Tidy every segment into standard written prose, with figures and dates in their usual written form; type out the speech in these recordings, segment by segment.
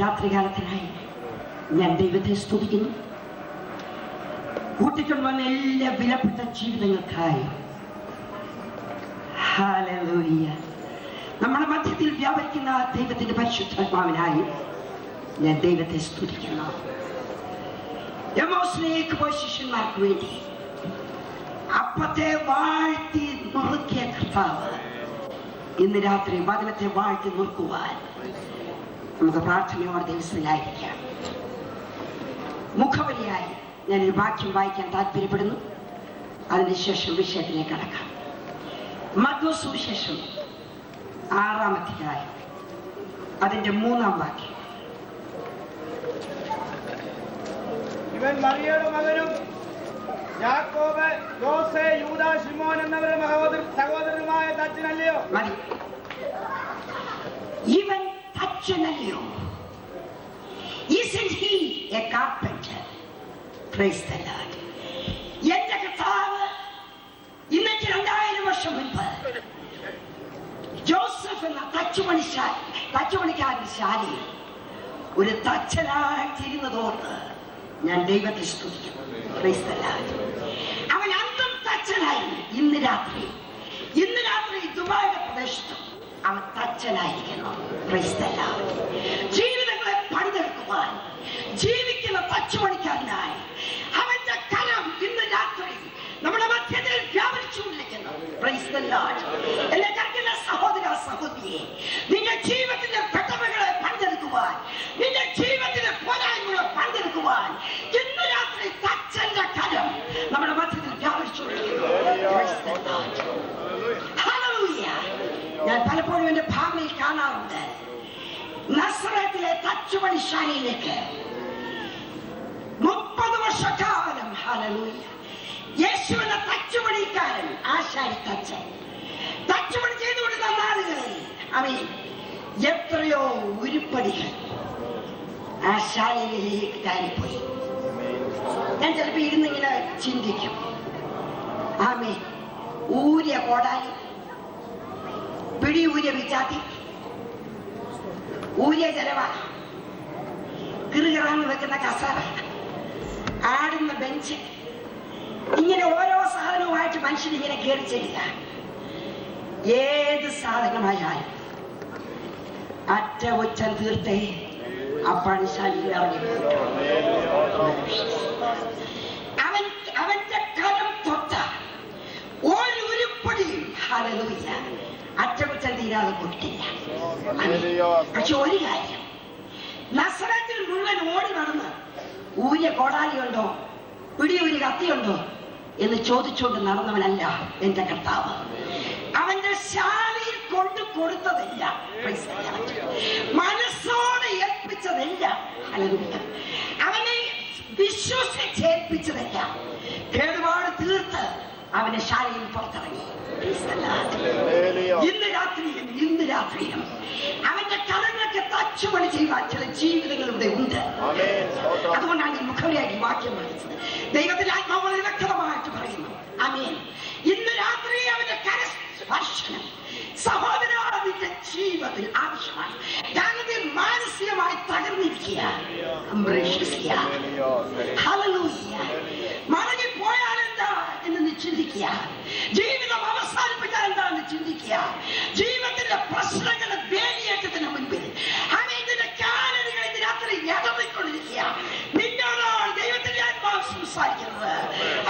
രാത്രികാലത്തിനായി ഞാൻ ദൈവത്തെ സ്തുതിക്കുന്നു. കൂട്ടിക്കൊണ്ടുവന്ന എല്ലാ വിലപ്പെട്ട ജീവിതങ്ങൾക്കായി ഹല്ലേലൂയ. നമ്മുടെ മധ്യത്തിൽ വ്യാപരിക്കുന്ന ദൈവത്തിന്റെ പരിശുദ്ധാത്മാവിനായി ഞാൻ ദൈവത്തെ സ്തുതിക്കുന്നു. എമ്മോസിലേക്ക് പോയ ശിഷ്യന്മാർക്ക് വേണ്ടി അപ്പത്തെ വാഴ്ത്തി നുറുക്കിയ കർത്താവ് ഇന്ന് രാത്രി വചനത്തെ വാഴ്ത്തി നുറുക്കുവാൻ നമുക്ക് പ്രാർത്ഥനയോടെ ദിവസത്തിലായിരിക്കാം. മുഖവരിയായി ഞാനൊരു വാക്യം വായിക്കാൻ താല്പര്യപ്പെടുന്നു. അതിനുശേഷം വിഷയത്തിലേക്ക് കടക്കാം. മർക്കോസ് സുവിശേഷം 6-ാം അധ്യായം അതിന്റെ 3-ാം വാക്യം. ഇവൻ മറിയയുടെ മകനും യാക്കോബ്, യോസേ, യൂദാ, ശിമോൻ എന്നവരുടെ സഹോദരനുമായ തച്ചനല്ലയോ? മതി. ഇവൻ തച്ചനല്ലയോ? Isn't he a carpenter? Praise the Lord. എന്റെ കർത്താവ് ഇന്നത്തെ 2000 വർഷം മുൻപ് ജോസഫ് എന്ന തച്ചുപണിക്കാരൻ ശാലയിൽ ഒരു തച്ചനായിട്ടിരുന്നതോട് ഞാൻ ദൈവത്തെ സ്തുതിക്കുന്നു. Praise the Lord. അവൻ അന്തം തച്ചനായി. ഇന്ന് രാത്രി ദുബായിയുടെ പ്രദേശത്തും അവൻ തച്ചനായിരിക്കുന്നു. Praise the Lord. ജീവിതങ്ങളെ പണിതെടുക്കുവാൻ ജീവിക്കുന്ന തച്ചുപണിക്കാരനായി അവന്റെ കരം ഇന്ന് രാത്രി നമ്മുടെ മധ്യത്തിൽ വ്യാപരിച്ചുകൊണ്ടിരിക്കുന്നു. Praise the Lord. എന്നെ കേൾക്കുന്ന സഹോദര സഹോദരിയെ, നിന്റെ ജീവിതത്തിന്റെ പെട്ടവകളെ പണിതെടുക്കുവാൻ, നിന്റെ ജീവിതത്തിന്റെ പോരായ്മകളെ പണിതെടുക്കുവാൻ ഇന്ന് രാത്രി തച്ചന്റെ കരം നമ്മുടെ മധ്യത്തിൽ വ്യാപരിച്ചുകൊണ്ടിരിക്കുന്നു. Praise the Lord. Hallelujah. ഞാൻ പലപ്പോഴും എന്റെ ഭാവനയിൽ കാണാറുണ്ട്. നസറത്തിലെ തച്ചുപണിശാലയിലേക്ക് 30 വർഷക്കാലം ഹല്ലേലൂയ യേശു എന്ന തച്ചുപണിക്കാരൻ, ആശാരി തച്ചുപണി ചെയ്തുകൊണ്ടിരുന്ന നാളുകളിൽ അവൻ എത്രയോ ഉരുപ്പടികൾ ആ ശാലയിലേക്ക് കയറിപ്പോയി. ഞാൻ ചിലപ്പോൾ ഇരുന്നിങ്ങനെ ചിന്തിക്കും, ആമേ, ഊരിയ കോടാലി, പിടി ഊരിയ വിച്ചാത്തി, ഊരിയ ചെലവ, കിറുകിറാന്ന് വെക്കുന്ന കസേര, ആടുന്ന ബെഞ്ച്, ഇങ്ങനെ ഓരോ സാധനവുമായിട്ട് മനുഷ്യനിങ്ങനെ കയറി ചെല്ലുക. ഏത് സാധനമായാലും അറ്റകുറ്റം തീർത്തേ ആ പണിശാലയിൽ ഇറങ്ങി. അവന്റെ കരം തൊട്ട ഒരു ഉരുപ്പടിയും ഹല്ലേലൂയ അറ്റകുറ്റം തീരാതെ കൊടുക്കില്ല. പക്ഷെ ഒരു കാര്യം, നസറത്തിൽ മുഴുവൻ ഓടി നടന്ന് ഊരിയ കോടാലിയുണ്ടോ, പിടി ഒരു കത്തിയുണ്ടോ എന്ന് ചോദിച്ചുകൊണ്ട് നടന്നവനല്ല എന്റെ കർത്താവ്. അവന്റെ ശാലയിൽ കൊണ്ടു കൊടുത്തതല്ല, മനസ്സോടെ ഏൽപ്പിച്ചതല്ല, അവനെ വിശ്വസിച്ചേൽപ്പിച്ചതല്ല, കേടുപാട് തീർത്ത് അവന്റെ ശാലയിൽ പുറത്തിറങ്ങി. ഇന്ന് രാത്രിയും അവന്റെ കരങ്ങളൊക്കെ തച്ചുപണി ചെയ്യുവാൻ ചില ജീവിതങ്ങൾ ഇവിടെ ഉണ്ട്. അതുകൊണ്ടാണ് ഈ മുഖവരിയായി വാക്യം വായിച്ചത്. ദൈവത്തിന്റെ ആത്മാവ് വളരെ വ്യക്തമായിട്ട് പറയുന്നു. ആമേൻ. ഇന്ന് രാത്രി അവന്റെ കരസ്പർശനം സഹോദരന്റെ ജീവിതത്തിൽ ആവശ്യമാണ്. കാരണം മാനസികമായി തകർന്നിരിക്കുക, മടങ്ങിപ്പോയാലെന്താ എന്ന് ചിന്തിക്കുക, ജീവിതം അവസാനിപ്പിക്കാൻ എന്താണെന്ന് ചിന്തിക്കുക, ജീവിതത്തിന്റെ പ്രശ്നങ്ങളുടെ വേലിയേറ്റത്തിന് മുൻപിൽ അവന്റെ കാലടികൾ ഇന്ന് രാത്രി ഇടറിക്കൊണ്ടിരിക്കുക. നിന്നോടാണ് ദൈവത്തിന്റെ ആത്മാവ് സംസാരിക്കുന്നത്.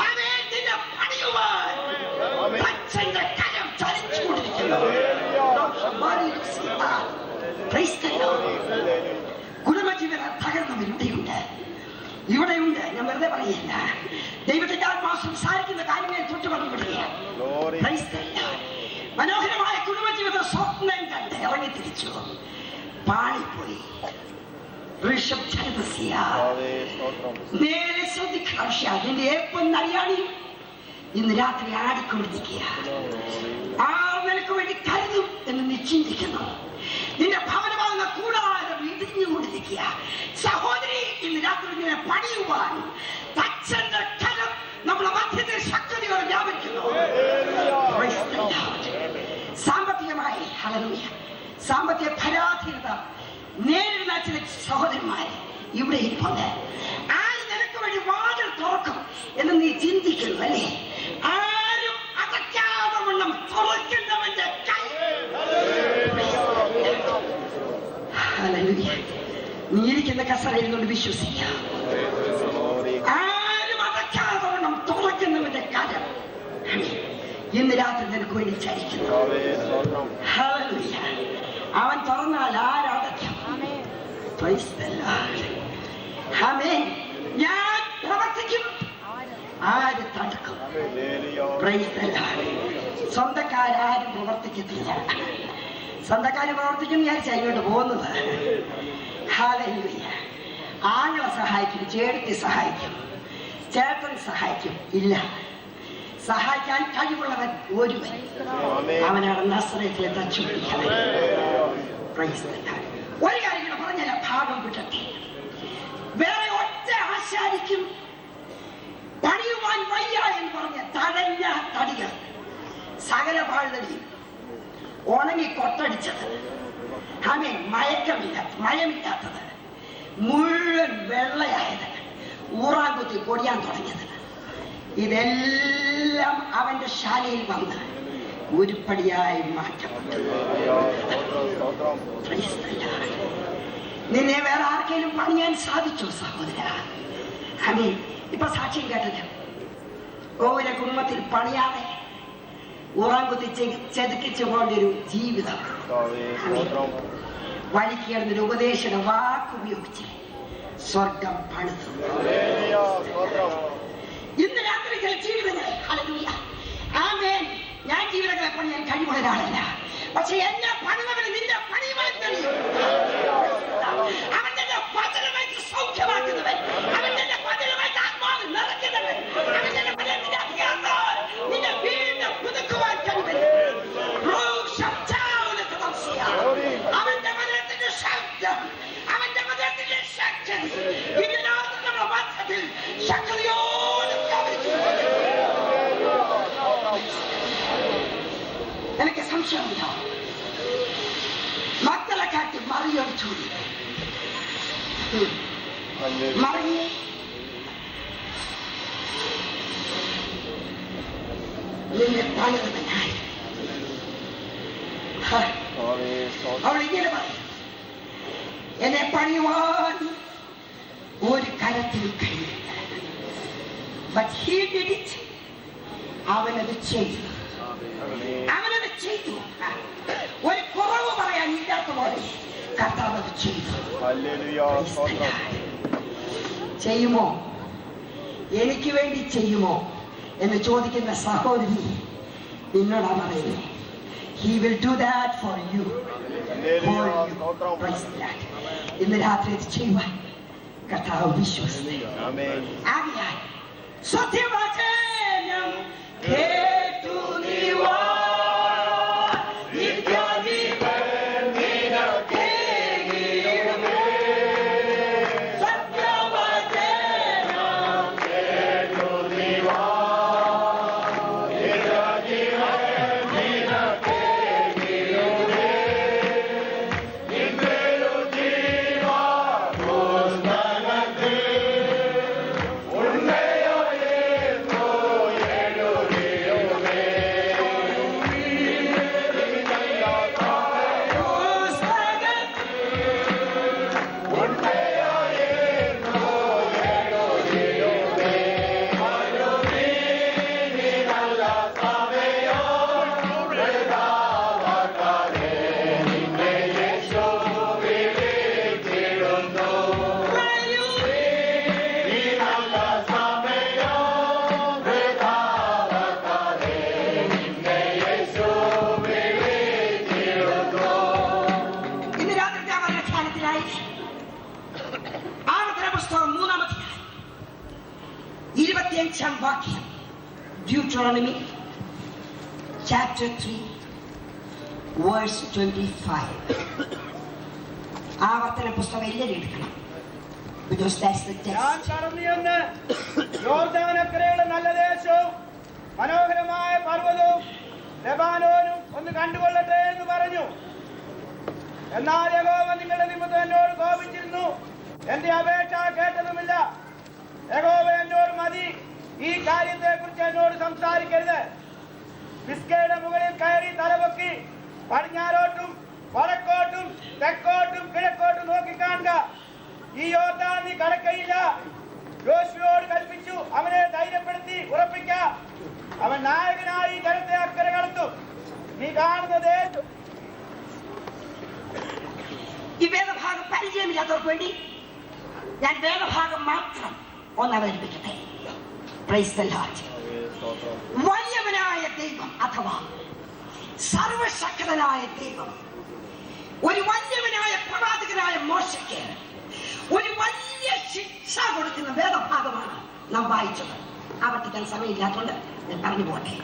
അവൻ നിന്നെ പണിയുവാൻ അച്ഛന്റെ കരം ചലിച്ചുകൊണ്ടിരിക്കുന്നു. കുടുംബജീവനം ഇവിടെയുണ്ട്. ഞാൻ വെറുതെ പറയില്ല. ദൈവത്തിന്റെ ആത്മാവ് സംസാരിക്കുന്ന കാര്യങ്ങൾ തൊട്ടുകൊണ്ട് വിടുകയാണ്. മനോഹരമായ കുടുംബജീവിത സ്വപ്നം കണ്ട് ഇറങ്ങി തിരിച്ചു പാളിപ്പോയി. നേരെ ശ്രദ്ധിക്കണം. അതിന്റെ ഏപ്പം നരിയാണിയും ഇന്ന് രാത്രി ആടിക്കൊണ്ടിരിക്കുക. ആ നിനക്ക് വേണ്ടി കരുതും എന്ന് നീ ചിന്തിക്കുന്നു. നിന്റെ ഭവനമാകുന്ന കൂടാരം ഇടിഞ്ഞുകൊണ്ടിരിക്കുക. സഹോദരി, ഇന്ന് രാത്രി നിന്നെ പണിയുവാൻ തച്ചന്റെ കരം നമ്മുടെ മധ്യത്തിൽ ശക്തിയോടെ വ്യാപിക്കുന്നു. സാമ്പത്തികമായി ഹല്ലേലൂയ, സാമ്പത്തിക പരാധീനത നേരിടുന്ന ചില സഹോദരന്മാര് ഇവിടെ ഇരിപ്പുണ്ട്. ആര് നിനക്ക് വേണ്ടി വാതിൽ തുറക്കും എന്ന് നീ ചിന്തിക്കുന്നു അല്ലേ? ആരും അടയ്ക്കാതെ വണ്ണം തുറക്കുന്നവന്റെ കൈ. ഹല്ലേലൂയ. നീ ഇരിക്കുന്ന കസരയിൽ കൊണ്ട് വിശ്വസിക്കാം. ആരും അടയ്ക്കാതെ വണ്ണം തുറക്കുന്നവന്റെ കരം ഇന്ന് രാത്രി നിനക്ക് വേണ്ടി ചരിക്കുന്നു. ഹല്ലേലൂയ. അവൻ തുറന്നാൽ ആരടയ്ക്കും? Praise the lord. ആമേൻ. ഞാൻ പ്രവർത്തിക്കും, ആര് തടുക്കും? Praise the lord. സ്വന്തക്കാരും പ്രവർത്തിക്കത്തില്ല. സ്വന്തക്കാര് പ്രവർത്തിക്കും വിചാരിച്ച ഇങ്ങോട്ട് പോകുന്നത്. ഹല്ലേലൂയ. ആങ്ങളെ സഹായിക്കും, ചേട്ടത്തി സഹായിക്കും, ചേട്ടൻ സഹായിക്കും. ഇല്ല, സഹായിക്കാൻ കഴിവുള്ളവൻ ഒരുവൻ, അവനാണ് നസ്രയത്തിലെ തച്ചുപിടിക്കുന്നത്. ഒരു കാര്യം കൂടെ പറഞ്ഞല്ല, ഭാഗം വിട്ടട്ടെ. വേറെ ഒറ്റ ആശാരിക്കും പണിയുവാൻ വയ്യ എന്ന് പറഞ്ഞ തഴഞ്ഞ തടികൾ, സകല പാഴുതടിയും ഉണങ്ങി കൊട്ടടിച്ചത്, ആമേൻ, മയമില്ലാത്തത്, മുഴുവൻ വെള്ളയായത്, ഊറാൻകുത്തി പൊടിയാൻ തുടങ്ങിയത്, ഇതെല്ലാം അവന്റെ ശാലയിൽ വന്ന് ഉരുപ്പടിയായി മാറ്റപ്പെട്ടു. നിന്നെ വേറെ ആർക്കെങ്കിലും പണിയാൻ സാധിച്ചോ സഹോദര? ആമേൻ. ഇപ്പൊ സാക്ഷ്യം കേട്ടത്, ഓരോ കുടുംബത്തിൽ പണിയാതെ ഊറാൻകുത്തി ചെതുക്കിച്ചു പോണ്ടൊരു ജീവിതം. വഴിക്ക് കിടന്നൊരു ഉപദേശയുടെ വാക്കുപയോഗിച്ച് സ്വർഗം പണിതു. ഇന്ന് രാത്രി ചില ജീവിതങ്ങൾ, ഹല്ലേലൂയ, ആമേൻ, ഞാൻ ജീവിതങ്ങളെ പണിയാൻ കഴിവുള്ള ഒരാളല്ല. പക്ഷെ എന്നെ പണിതവന് നിന്റെ പണിയുവാൻ കഴിയും. അവൻ എന്നെ പതിലുമായിട്ട് സൗഖ്യമാക്കുന്നവൻ, അവൻ എന്നെ പതിലുമായിട്ട് ആത്മാവ് നിറയ്ക്കുന്നവൻ, അവൻ എന്നെ പതിലിന്റെ അധികാരത്താൽ നിന്നെ വീണ്ടും പുതുക്കുവാൻ കഴിവൻ. അവന്റെ മതത്തിന്റെ ശബ്ദം, അവന്റെ മതത്തിന്റെ ശക്തി ഇതിനകത്ത് നമ്മുടെ മതത്തിൽ ശക്തിയോട് എനിക്ക് സംശയമില്ല. മക്കളെ കാട്ടി മറിയം ചൂടി മറിയെ നിന്നെ പണിതവനായി അവൾ ഇങ്ങനെ പറയും, എന്നെ പണിയുവാൻ ഒരു കരത്തിൽ കഴിയില്ല. But he did it. അവനത് ചെയ്തു. അവനത് ചെയ്തു. ഒരു കുറവ് പറയാൻ ഇല്ലാത്ത പോലെ കർത്താവ് അത് ചെയ്തു. ചെയ്യുമോ? എനിക്ക് വേണ്ടി ചെയ്യുമോ എന്ന് ചോദിക്കുന്ന സഹോദരി നിന്നോടാ പറയുന്നു. He will do that for you. ഇന്ന് രാത്രി ഇത് ചെയ്യുവാൻ കർത്താവ് വിശ്വസിച്ചു. ആകയാൽ സത്യവചനം കേട്ടു നീ വാ, നിത്യജീവൻ നിനക്കേകിടുമേ. സത്യവചനം കേട്ടു നീ വാ, നിത്യജീവൻ നിനക്കേകിടുമേ. നിന്നൊരു ജീവപുസ്തകത്തിൽ വാക്യം, Deuteronomy chapter 3 verse 25. ആവർത്തന പുസ്തകം എല്ലാവരും എടുക്കണം. Because that's the text. ഞാൻ കടന്നു ചെന്ന് യോർദാനക്കരയുടെ നല്ല ദേശവും മനോഹരമായ പർവ്വതവും ലെബാനോനും ഒന്ന് കണ്ടുകൊള്ളട്ടെ എന്ന് പറഞ്ഞു. എന്നാൽ യഹോവ നിങ്ങളുടെ നിമിത്തം എന്നോട് കോപിച്ചിരുന്നു, എന്റെ അപേക്ഷ കേട്ടതുമില്ല. യഹോവ എന്നോട് മതി, ഈ കാര്യത്തെ കുറിച്ച് എന്നോട് സംസാരിക്കരുത്. പിസ്ഗയുടെ മുകളിൽ കയറി തലപൊക്കി പടിഞ്ഞാറോട്ടും വടക്കോട്ടും തെക്കോട്ടും കിഴക്കോട്ടും നോക്കിക്കാണുക. ഈ യോർദാൻ നീ കടക്കയില്ല. യോശുവയോട് കൽപ്പിച്ചു, അവനെ ധൈര്യപ്പെടുത്തി ഉറപ്പിക്ക. അവൻ നായകനായി ജനത്തെ അക്കരെ കടത്തും. നീ കാണുന്നത് ഈ വേദഭാഗം പരിചയമില്ലാത്തവർക്ക് വേണ്ടി ഞാൻ വേദഭാഗം മാത്രം ഒന്നവതരിപ്പിക്കട്ടെ. Price the Lord. വലിയവനായ ദൈവം അഥവാ സർവശക്തനായ ദൈവം ഒരു വലിയവനായ പ്രവാചകനായ മോശയ്ക്ക് ഒരു വലിയ ശിക്ഷ കൊടുക്കുന്ന വേദഭാഗമാണ് നാം വായിച്ചത്. ആവർത്തിക്കാൻ സമയമില്ലാത്തതുകൊണ്ട് ഞാൻ പറഞ്ഞു പോട്ടെ.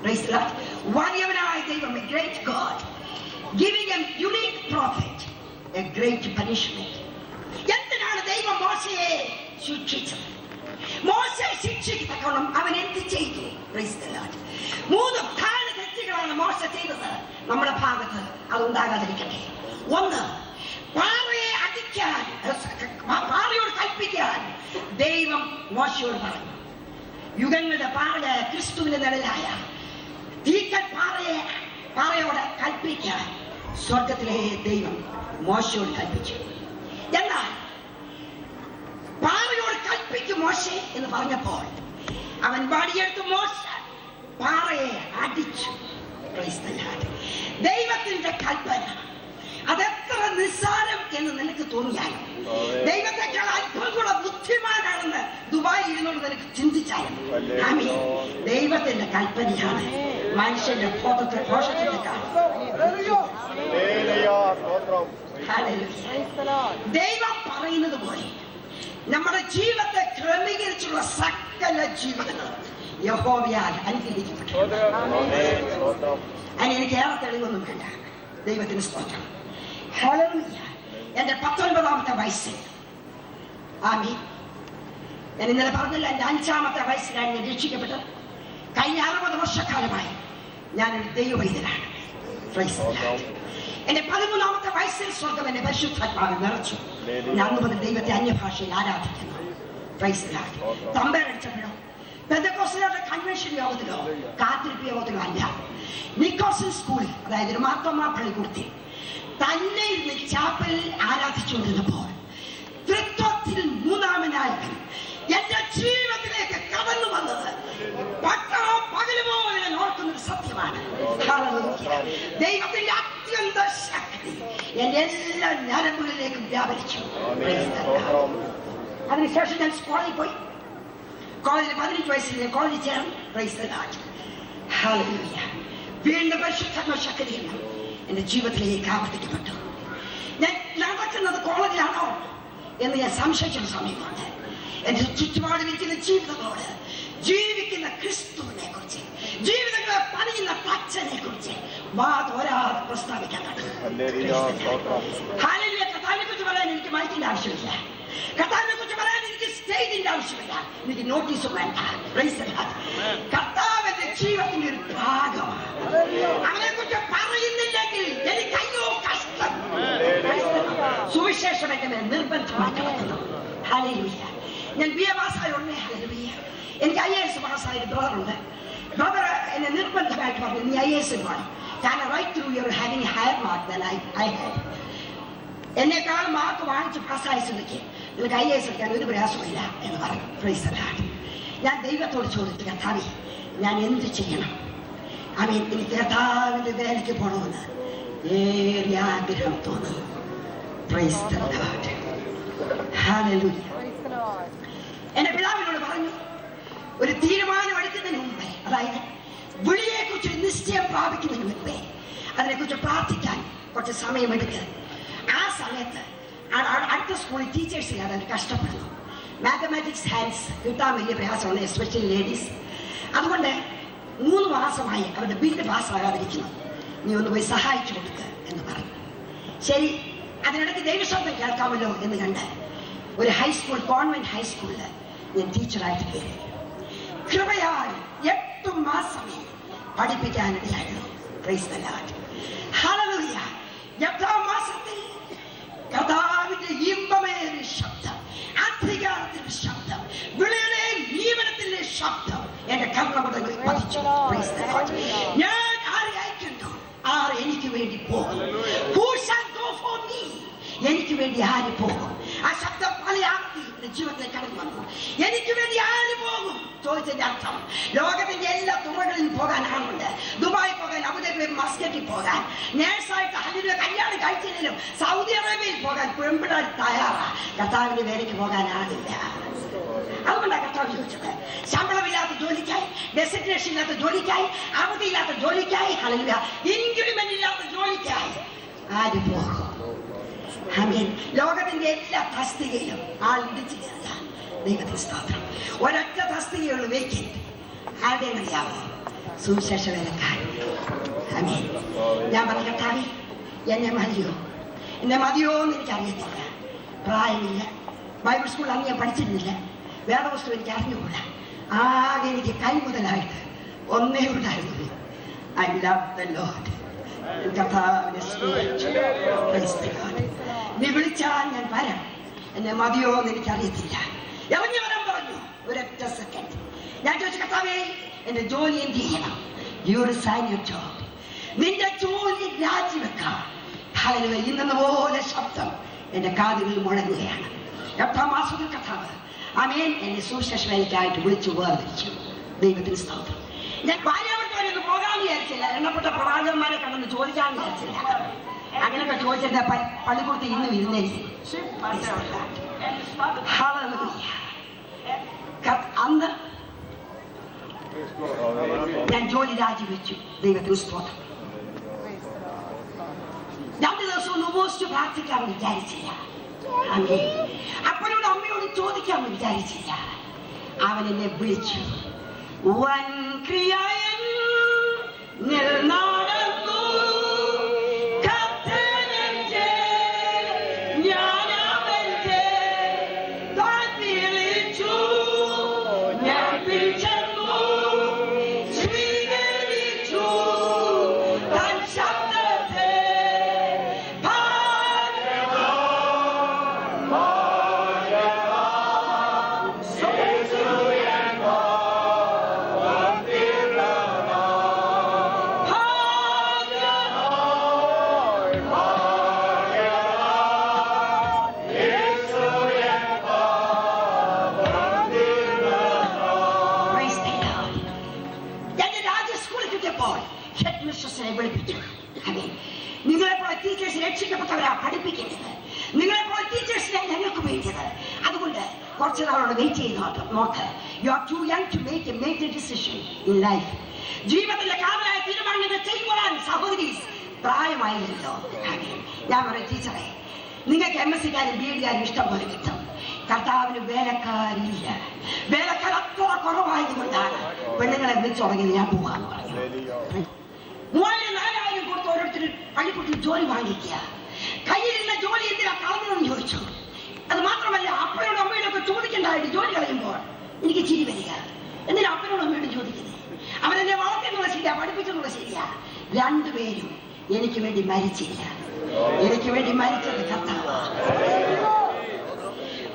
Price the Lord. വലിയവനായ ദൈവം, a great God, giving a unique prophet a great punishment. എന്തിനാണ് ദൈവം മോശയെ ശിക്ഷിച്ചത്? മോശയെ ശിക്ഷിക്കത്തക്കോണം അവൻ എന്ത് ചെയ്തു? Price the Lord. 3 പ്രധാന തെറ്റുകളാണ് മോശ ചെയ്തത്. നമ്മുടെ ഭാഗത്ത് അതുണ്ടാകാതിരിക്കട്ടെ. 1, പാറയെ അടിക്കാൻ, പാറയോട് കൽപ്പിക്കാൻ ദൈവം മോശയോട് പറഞ്ഞു. യുഗങ്ങളുടെ പാറയായ ക്രിസ്തുവിന്റെ നിഴലായ തീക്കൽ പാറയോട് കൽപ്പിക്കാൻ സ്വർഗത്തിലെ ദൈവം മോശയോട് കൽപ്പിച്ചു. എന്നാൽ പാറയോട് കൽപ്പിക്കും മോശെ എന്ന് പറഞ്ഞപ്പോൾ അവൻ വടിയെടുത്ത് മോശ പാറയെ അടിച്ചു. ദൈവത്തിന്റെ കൽപ്പന അതെത്ര നിസ്സാരം എന്ന് നിനക്ക് തോന്നിയാലും, ദൈവത്തെക്കാൾ അല്പം കൂടെ ബുദ്ധിമാനാണെന്ന് ദുബായി ഇരുന്നോട് നിനക്ക് ചിന്തിച്ചാലും, ദൈവത്തിന്റെ കൽപ്പനയാണ് മനുഷ്യന്റെ പോഷത്തിന്റെ ദൈവം പറയുന്നത് പോലെ നമ്മുടെ ജീവിതത്തെ ക്രമീകരിച്ചുള്ള സകല ജീവിതങ്ങളും യഹോവയാൽ അനുഗ്രഹിക്കപ്പെട്ടു. അതിന് എനിക്ക് ഏറെ തെളിവൊന്നും വേണ്ട. ദൈവത്തിന് സ്തോത്രം. ഹല്ലേലൂയ. എന്റെ 19ാമത്തെ വയസ്സിൽ, ആമീൻ, ഞാൻ ഇന്നലെ പറഞ്ഞില്ല, എന്റെ 5ാമത്തെ വയസ്സിലാണ് ഞാൻ രക്ഷിക്കപ്പെട്ടത്. കഴിഞ്ഞ 60 വർഷക്കാലമായി ഞാനൊരു ദൈവവൈദ്യനാണ്. എന്റെ 13ാമത്തെ വയസ്സിൽ സ്വർഗം എന്നെ പരിശുദ്ധാത്മാവിൽ നിറച്ചു. ഞാൻ അന്ന് മുതൽ ദൈവത്തെ അന്യഭാഷയിൽ ആരാധിക്കുന്നു. തമ്പേരടിച്ചപ്പോഴോ പെന്തക്കോസ്തലുകളുടെ കൺവെൻഷൻ യോഗത്തിലോ കാത്തിരിപ്പ് യോഗത്തിലോ അല്ല, നിക്കോസൻ സ്കൂളിൽ, അതായത് ഒരു മാർത്തോമാ പള്ളിക്കൂടത്തിൽ തന്നെ ഇരുന്ന് ചാപ്പലിൽ ആരാധിച്ചുകൊണ്ടിരുന്നപ്പോൾ തൃത്വത്തിൽ 3ാമനായി എന്റെ ജീവിതത്തിലേക്ക് കടന്നു വന്നത് പട്ടണോ പകലുമോ ഞാൻ ഓർക്കുന്നൊരു സത്യമാണ്. ദൈവത്തിന്റെ അത്യന്ത ശക്തി എന്റെ എല്ലാ ഞരമ്പുകളിലേക്കും വ്യാപരിച്ചു. അതിനുശേഷം ഞാൻ കോളേജിൽ പോയി. കോളേജിൽ 15 വയസ്സിൽ കോളേജിൽ ചേർന്നു. Price the lord. ഹല്ലേലൂയ. വീണ്ടും പരിശുദ്ധാത്മ ശക്തിയിൽ എന്റെ ജീവിതത്തിലേക്ക് ആവർത്തിക്കപ്പെട്ടു. ഞാൻ നടക്കുന്നത് കോളേജിലാണോ എന്ന് ഞാൻ സംശയിച്ച സമയമാണ്. എന്റെ ചുറ്റുപാടിലിരിക്കുന്ന ജീവിതങ്ങളോട് ജീവിക്കുന്ന ക്രിസ്തുവിനെ കുറിച്ച്, ജീവിതങ്ങളെ പണിയുന്ന തച്ചനെ കുറിച്ച് വാതോരാതെ പ്രസ്താവിക്കാൻ തുടങ്ങി. ഹല്ലേലൂയ. കർത്താവിനെ കുറിച്ച് പറയാൻ എനിക്ക് മൈക്കിന്റെ ആവശ്യമില്ല. കർത്താവിനെ കുറിച്ച് പറയാൻ എനിക്ക് സ്റ്റേജിന്റെ ആവശ്യമില്ല. എനിക്ക് നോട്ടീസും വേണ്ട. കർത്താവിന്റെ ജീവിതത്തിന്റെ ഒരു ഭാഗമാണ്. അവനെ കുറിച്ച് പറയുന്നില്ലെങ്കിൽ എനിക്ക് അയ്യോ കഷ്ടം. സുവിശേഷം എന്നെ നിർബന്ധമായി കിടക്കുന്നു. ഹല്ലേലൂയ. ഞാൻ BA പാസ്സായ ഉടനെ, ഹല്ലേലൂയ, എനിക്ക് IAS പാസ്സായ ബ്രദറുണ്ട്. ബ്രദർ എന്നെ നിർബന്ധമായിട്ട് പറഞ്ഞു, നീ IAS വേണം. കാരണം right through you are having higher mark than I have. എന്നെക്കാൾ മാർക്ക് വാങ്ങിച്ച് പാസ്സായ സ്ഥിതിക്ക് നിനക്ക് IAS എടുക്കാൻ ഒരു പ്രയാസമില്ല എന്ന് പറഞ്ഞു. Price the Lord. ഞാൻ ദൈവത്തോട് ചോദിച്ചു, കർത്താവേ, ഞാൻ എന്ത് ചെയ്യണം? എനിക്ക് കർത്താവിന്റെ വേലയ്ക്ക് പോകണമെന്ന് ഏറെ ആഗ്രഹം തോന്നുന്നു. Price the lord. ഹല്ലേലൂയ. എന്റെ പിതാവിനോട് പറഞ്ഞു, ഒരു തീരുമാനം എടുക്കുന്നതിന് മുമ്പേ, അതായത് വിളിയെ കുറിച്ച് നിശ്ചയം പ്രാപിക്കുന്നതിന് മുമ്പേ അതിനെക്കുറിച്ച് പ്രാർത്ഥിക്കാൻ കുറച്ച് സമയമെടുക്കുക. ആ സമയത്ത് അടുത്ത സ്കൂളിൽ ടീച്ചേഴ്സ് ഇല്ലാതെ അവർ കഷ്ടപ്പെടുന്നു. മാത്തമാറ്റിക്സ് സയൻസ് കിട്ടാൻ വലിയ പ്രയാസമാണ്, എസ്പെഷ്യലി ലേഡീസ്. അതുകൊണ്ട് 3 മാസമായി അവരുടെ ബില്ല് പാസ്സാകാതിരിക്കുന്നു. നീ ഒന്ന് പോയി സഹായിച്ചു കൊടുക്കുക എന്ന് പറഞ്ഞു. ശരി, അതിനിടയ്ക്ക് ദൈവശബ്ദം കേൾക്കാമല്ലോ എന്ന് കണ്ട് ഒരു ഹൈസ്കൂൾ, ഗവൺമെന്റ് ഹൈസ്കൂളിൽ ഞാൻ ടീച്ചറായിട്ട് കയറി. കൃപയാൽ 8 മാസമേ പഠിപ്പിക്കാനിടയായിരുന്നു. Praise the lord. ഹല്ലേലൂയ. 8ാം മാസത്തിൽ കർണം പതിച്ചു. Praise the Lord. ഞാൻ ആരെ അയക്കുന്നു, ആർ എനിക്ക് വേണ്ടി പോകും. Who shall go for me? എനിക്ക് വേണ്ടി ആര് പോകും? ആ ശബ്ദം പലയാർത്തി ജീവിതത്തിൽ കടന്നു വന്നു. എനിക്ക് വേണ്ടി ആര് പോകും ചോദിച്ചതിന്റെ അർത്ഥം, ലോകത്തിന്റെ എല്ലാ തുറകളിലും പോകാൻ ആളുണ്ട്. ദുബായി പോകാൻ, അബുദാബി, മസ്കറ്റിൽ പോകാൻ, നേഴ്സായിട്ട് ഹല്ലേലൂയ കല്യാണം കഴിച്ചില്ലെങ്കിലും സൗദി അറേബ്യയിൽ പോകാൻ പെൺപിള്ളേർ തയ്യാറാ. കർത്താവിന്റെ വേലയ്ക്ക് പോകാൻ ആളില്ല. അതുകൊണ്ടാണ് കർത്താവ് ചോദിച്ചത്, ശമ്പളമില്ലാത്ത ജോലിക്കായി, ഡെസിഗ്നേഷൻ ഇല്ലാത്ത ജോലിക്കായി, അവധിയില്ലാത്ത ജോലിക്കായി, ഹല്ലേലൂയ ഇൻക്രിമെന്റ് ഇല്ലാത്ത ജോലിക്കായി ആര് പോകും? ആമേൻ. ലോകത്തിന്റെ എല്ലാ തസ്തികയിലും ആൾ ഇടിച്ചു കയറുക. ദൈവത്തിന് സ്തോത്രം. ഒരൊറ്റ തസ്തികയുള്ളൂ വേക്കന്റ്. ആരുടെ അറിയാമോ? സുവിശേഷ വേലക്കാരൻ. ആമേൻ. ഞാൻ പറഞ്ഞ കർത്താവേ, എന്നെ മതിയോ എന്ന് എനിക്കറിയത്തില്ല. പ്രായമില്ല, ബൈബിൾ സ്കൂൾ അന്ന് ഞാൻ പഠിച്ചിരുന്നില്ല, വേദപുസ്തകം എനിക്ക് അറിഞ്ഞുകൂടാ. ആകെ എനിക്ക് കൈ മുതലായിട്ട് ഒന്നേ ഉണ്ടായിരുന്നു, ഐ ലവ് ദ ലോർഡ്. കർത്താവിനെ സ്നേഹിച്ചു. Praise the Lord. നീ വിളിച്ചാൽ ഞാൻ വരാം. എന്നെ മതിയോ എന്ന് എനിക്കറിയത്തില്ല. ഇറങ്ങി വരാൻ പറഞ്ഞു. ഒരൊറ്റ സെക്കൻഡ് ഞാൻ ചോദിച്ചു, കർത്താവേ എന്റെ ജോലി എന്ത് ചെയ്യണം? You resign your job. നിന്റെ ജോലി രാജിവെക്കാം. ഹല്ലേലൂയ. ഇന്നെന്ന പോലെ ശബ്ദം എന്റെ കാതുകളിൽ മുഴങ്ങുകയാണ്. 8-ാം മാസത്തിൽ കർത്താവ് ആമേൻ എന്നെ സുവിശേഷ വേലയ്ക്കായിട്ട് വിളിച്ചു വേർതിരിച്ചു. ദൈവത്തിന് സ്തോത്രം. ഞാൻ ഭാര്യാവർക്കൊന്നും പോകാമെന്ന് വിചാരിച്ചില്ല. എണ്ണപ്പെട്ട പ്രവാചകന്മാരെ കണ്ടെന്ന് ചോദിക്കാമെന്ന് വിചാരിച്ചില്ല. അങ്ങനെയൊക്കെ ചോദിച്ചിട്ട് പള്ളിക്കൂടത്ത് ഇന്നും ഇരുന്നേ. അന്ന് ഞാൻ ജോലി രാജിവെച്ചു. ദൈവത്തിന് സ്തോത്രം. 2 ദിവസവും ഉപവസിച്ച് പ്രാർത്ഥിക്കാമെന്ന് വിചാരിച്ചില്ല. അപ്പനോട് അമ്മയോട് ചോദിക്കാമെന്ന് വിചാരിച്ചില്ല. അവൻ എന്നെ വിളിച്ചു. വൻ ക്രിയൻ നിർനാടന്നു കത്തനന്റെ ജ്ഞാനവന്റെ താൻ വിളിച്ചു. ഞാൻ പിടിച്ചെന്നു സ്വീകരിച്ചു താൻ ശബ്ദത്തെ. നിങ്ങളെപ്പോലെ ടീച്ചേഴ്സ് രക്ഷിക്കപ്പെട്ടവരാ പഠിപ്പിക്കുന്നത്. നിങ്ങളെപ്പോലെ ടീച്ചേഴ്സിനെ ഞങ്ങൾക്ക് വേണ്ടത്. അതുകൊണ്ട് കുറച്ച് നാളോട് വെയിറ്റ് ചെയ്ത് നോക്ക്. You are too young to make a major decision in life. ജീവിതത്തിന്റെ കാതലായ തീരുമാനങ്ങൾ ചെയ്യുവാൻ സഹോദരി പ്രായമായില്ലല്ലോ. ഞാൻ പറയും, ടീച്ചറെ നിങ്ങൾക്ക് MSc-കാരും BEd-കാരും ഇഷ്ടം പോലെ കിട്ടും. കർത്താവിന് വേലക്കാരില്ല. വേലക്കാർ അത്ര കുറവായതുകൊണ്ടാണ് പെണ്ണുങ്ങളെ വിളിച്ചു തുടങ്ങിയത്. ഞാൻ പോകാന്ന് പറഞ്ഞു. 3000-4000 കൊടുത്ത് ഓരോരുത്തർ പള്ളിക്കുട്ടി ജോലി വാങ്ങിക്കുക. കയ്യിലുള്ള ജോലി എന്തിനാ കളഞ്ഞതെന്ന് ചോദിച്ചു. അത് മാത്രമല്ല, അപ്പനോടും അമ്മയോടൊക്കെ ചോദിക്കണ്ടായിട്ട് ജോലി കളയുമ്പോൾ എനിക്ക് ചിരി വരിക. എന്തിനാ അപ്പനോടും അമ്മയോടും ചോദിക്കുന്നത്? അവരെന്നെ വളർത്തിയെന്നുള്ള ശരിയാ, പഠിപ്പിച്ചെന്നുള്ള ശരിയാ. രണ്ടുപേരും എനിക്ക് വേണ്ടി മരിച്ചില്ല. എനിക്ക് വേണ്ടി മരിച്ചത് കർത്താവാ.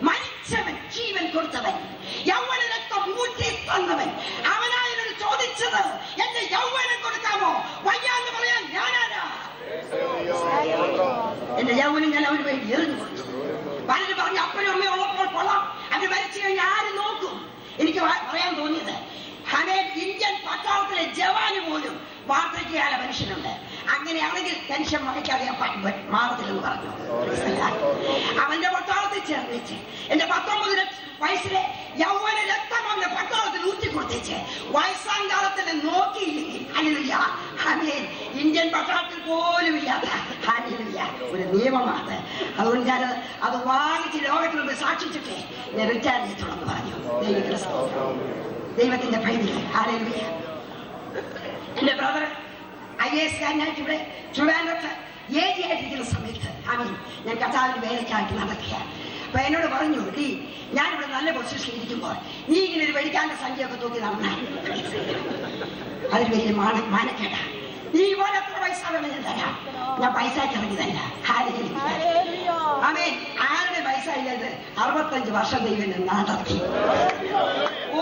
മരിച്ചവൻ, ജീവൻ കൊടുത്തവൻ, യൗവന രക്തം ഊറ്റി തന്നവൻ, അവനായവനോട് ചോദിച്ചത് എന്റെ യൗവനം കൊടുക്കാമോ? വയ്യാന്ന് പറയാൻ ഞാനാരാ? എന്റെ യൗവനം ഞാൻ അവന് വേണ്ടി എറിഞ്ഞു കൊടുത്തു. പലരും പറഞ്ഞു അപ്പനും അമ്മയും ഉള്ളപ്പോൾ കൊള്ളാം, അവര് മരിച്ചു കഴിഞ്ഞാൽ ആര് നോക്കും? എനിക്ക് പറയാൻ തോന്നിയത്, ഇന്ത്യൻ പട്ടാളത്തിലെ ജവാന് പോലും വാർദ്ധക്യകാല പെൻഷനുണ്ട്. അങ്ങനെയാണെങ്കിൽ പെൻഷൻ വഹിക്കാതെ മാറത്തില്ലെന്ന് പറഞ്ഞു. അവന്റെ പട്ടാളത്തിൽ ചേർന്നിച്ച് എന്റെ 19 വയസ്സിലെ യൗവന രക്തം അവന്റെ പട്ടാളത്തിൽ ഊറ്റിക്കൊടുത്തിച്ച് വയസ്സാം കാലത്തിൽ നോക്കിയില്ലെങ്കിൽ ഇന്ത്യൻ പട്ടാളത്തിൽ പോലും ഇല്ലാത്ത ഒരു നിയമമാണ്. അതുകൊണ്ട് ഞാൻ അത് വാങ്ങിച്ച് ലോകത്തിൽ നിന്ന് സാക്ഷിച്ചിട്ടേ ഞാൻ റിട്ടയർ ചെയ്തിട്ടുണ്ടെന്ന് പറഞ്ഞു. ദൈവത്തിന്റെ പൈതൽ. ഹല്ലേലൂയ. എന്റെ ബ്രദർ IAS-കാരനായിട്ട് ഇവിടെ ട്രിവാൻഡ്രത്ത് ഏരിയായിട്ടിരിക്കുന്ന സമയത്ത് ഞാൻ കർത്താവിന്റെ വേലയ്ക്കായിട്ട് നടക്കുക. അപ്പൊ എന്നോട് പറഞ്ഞു, ഞാനിവിടെ നല്ല പൊസിഷനിൽ ഇരിക്കുമ്പോൾ നീ ഇങ്ങനെ ഒരു വെടിക്കാന്റെ സംഖ്യയൊക്കെ തൂക്കി നടന്നാൽ അതൊരു വലിയ മാനക്കേടാ. നീ പോലെ എത്ര പൈസ വേണം ഞാൻ തരാം. ഞാൻ പൈസയ്ക്ക് ഇറങ്ങിയതല്ല. ആമേൻ. ആരുടെ പൈസ ഇല്ലത് 65 വർഷം ദൈവം നടത്തി.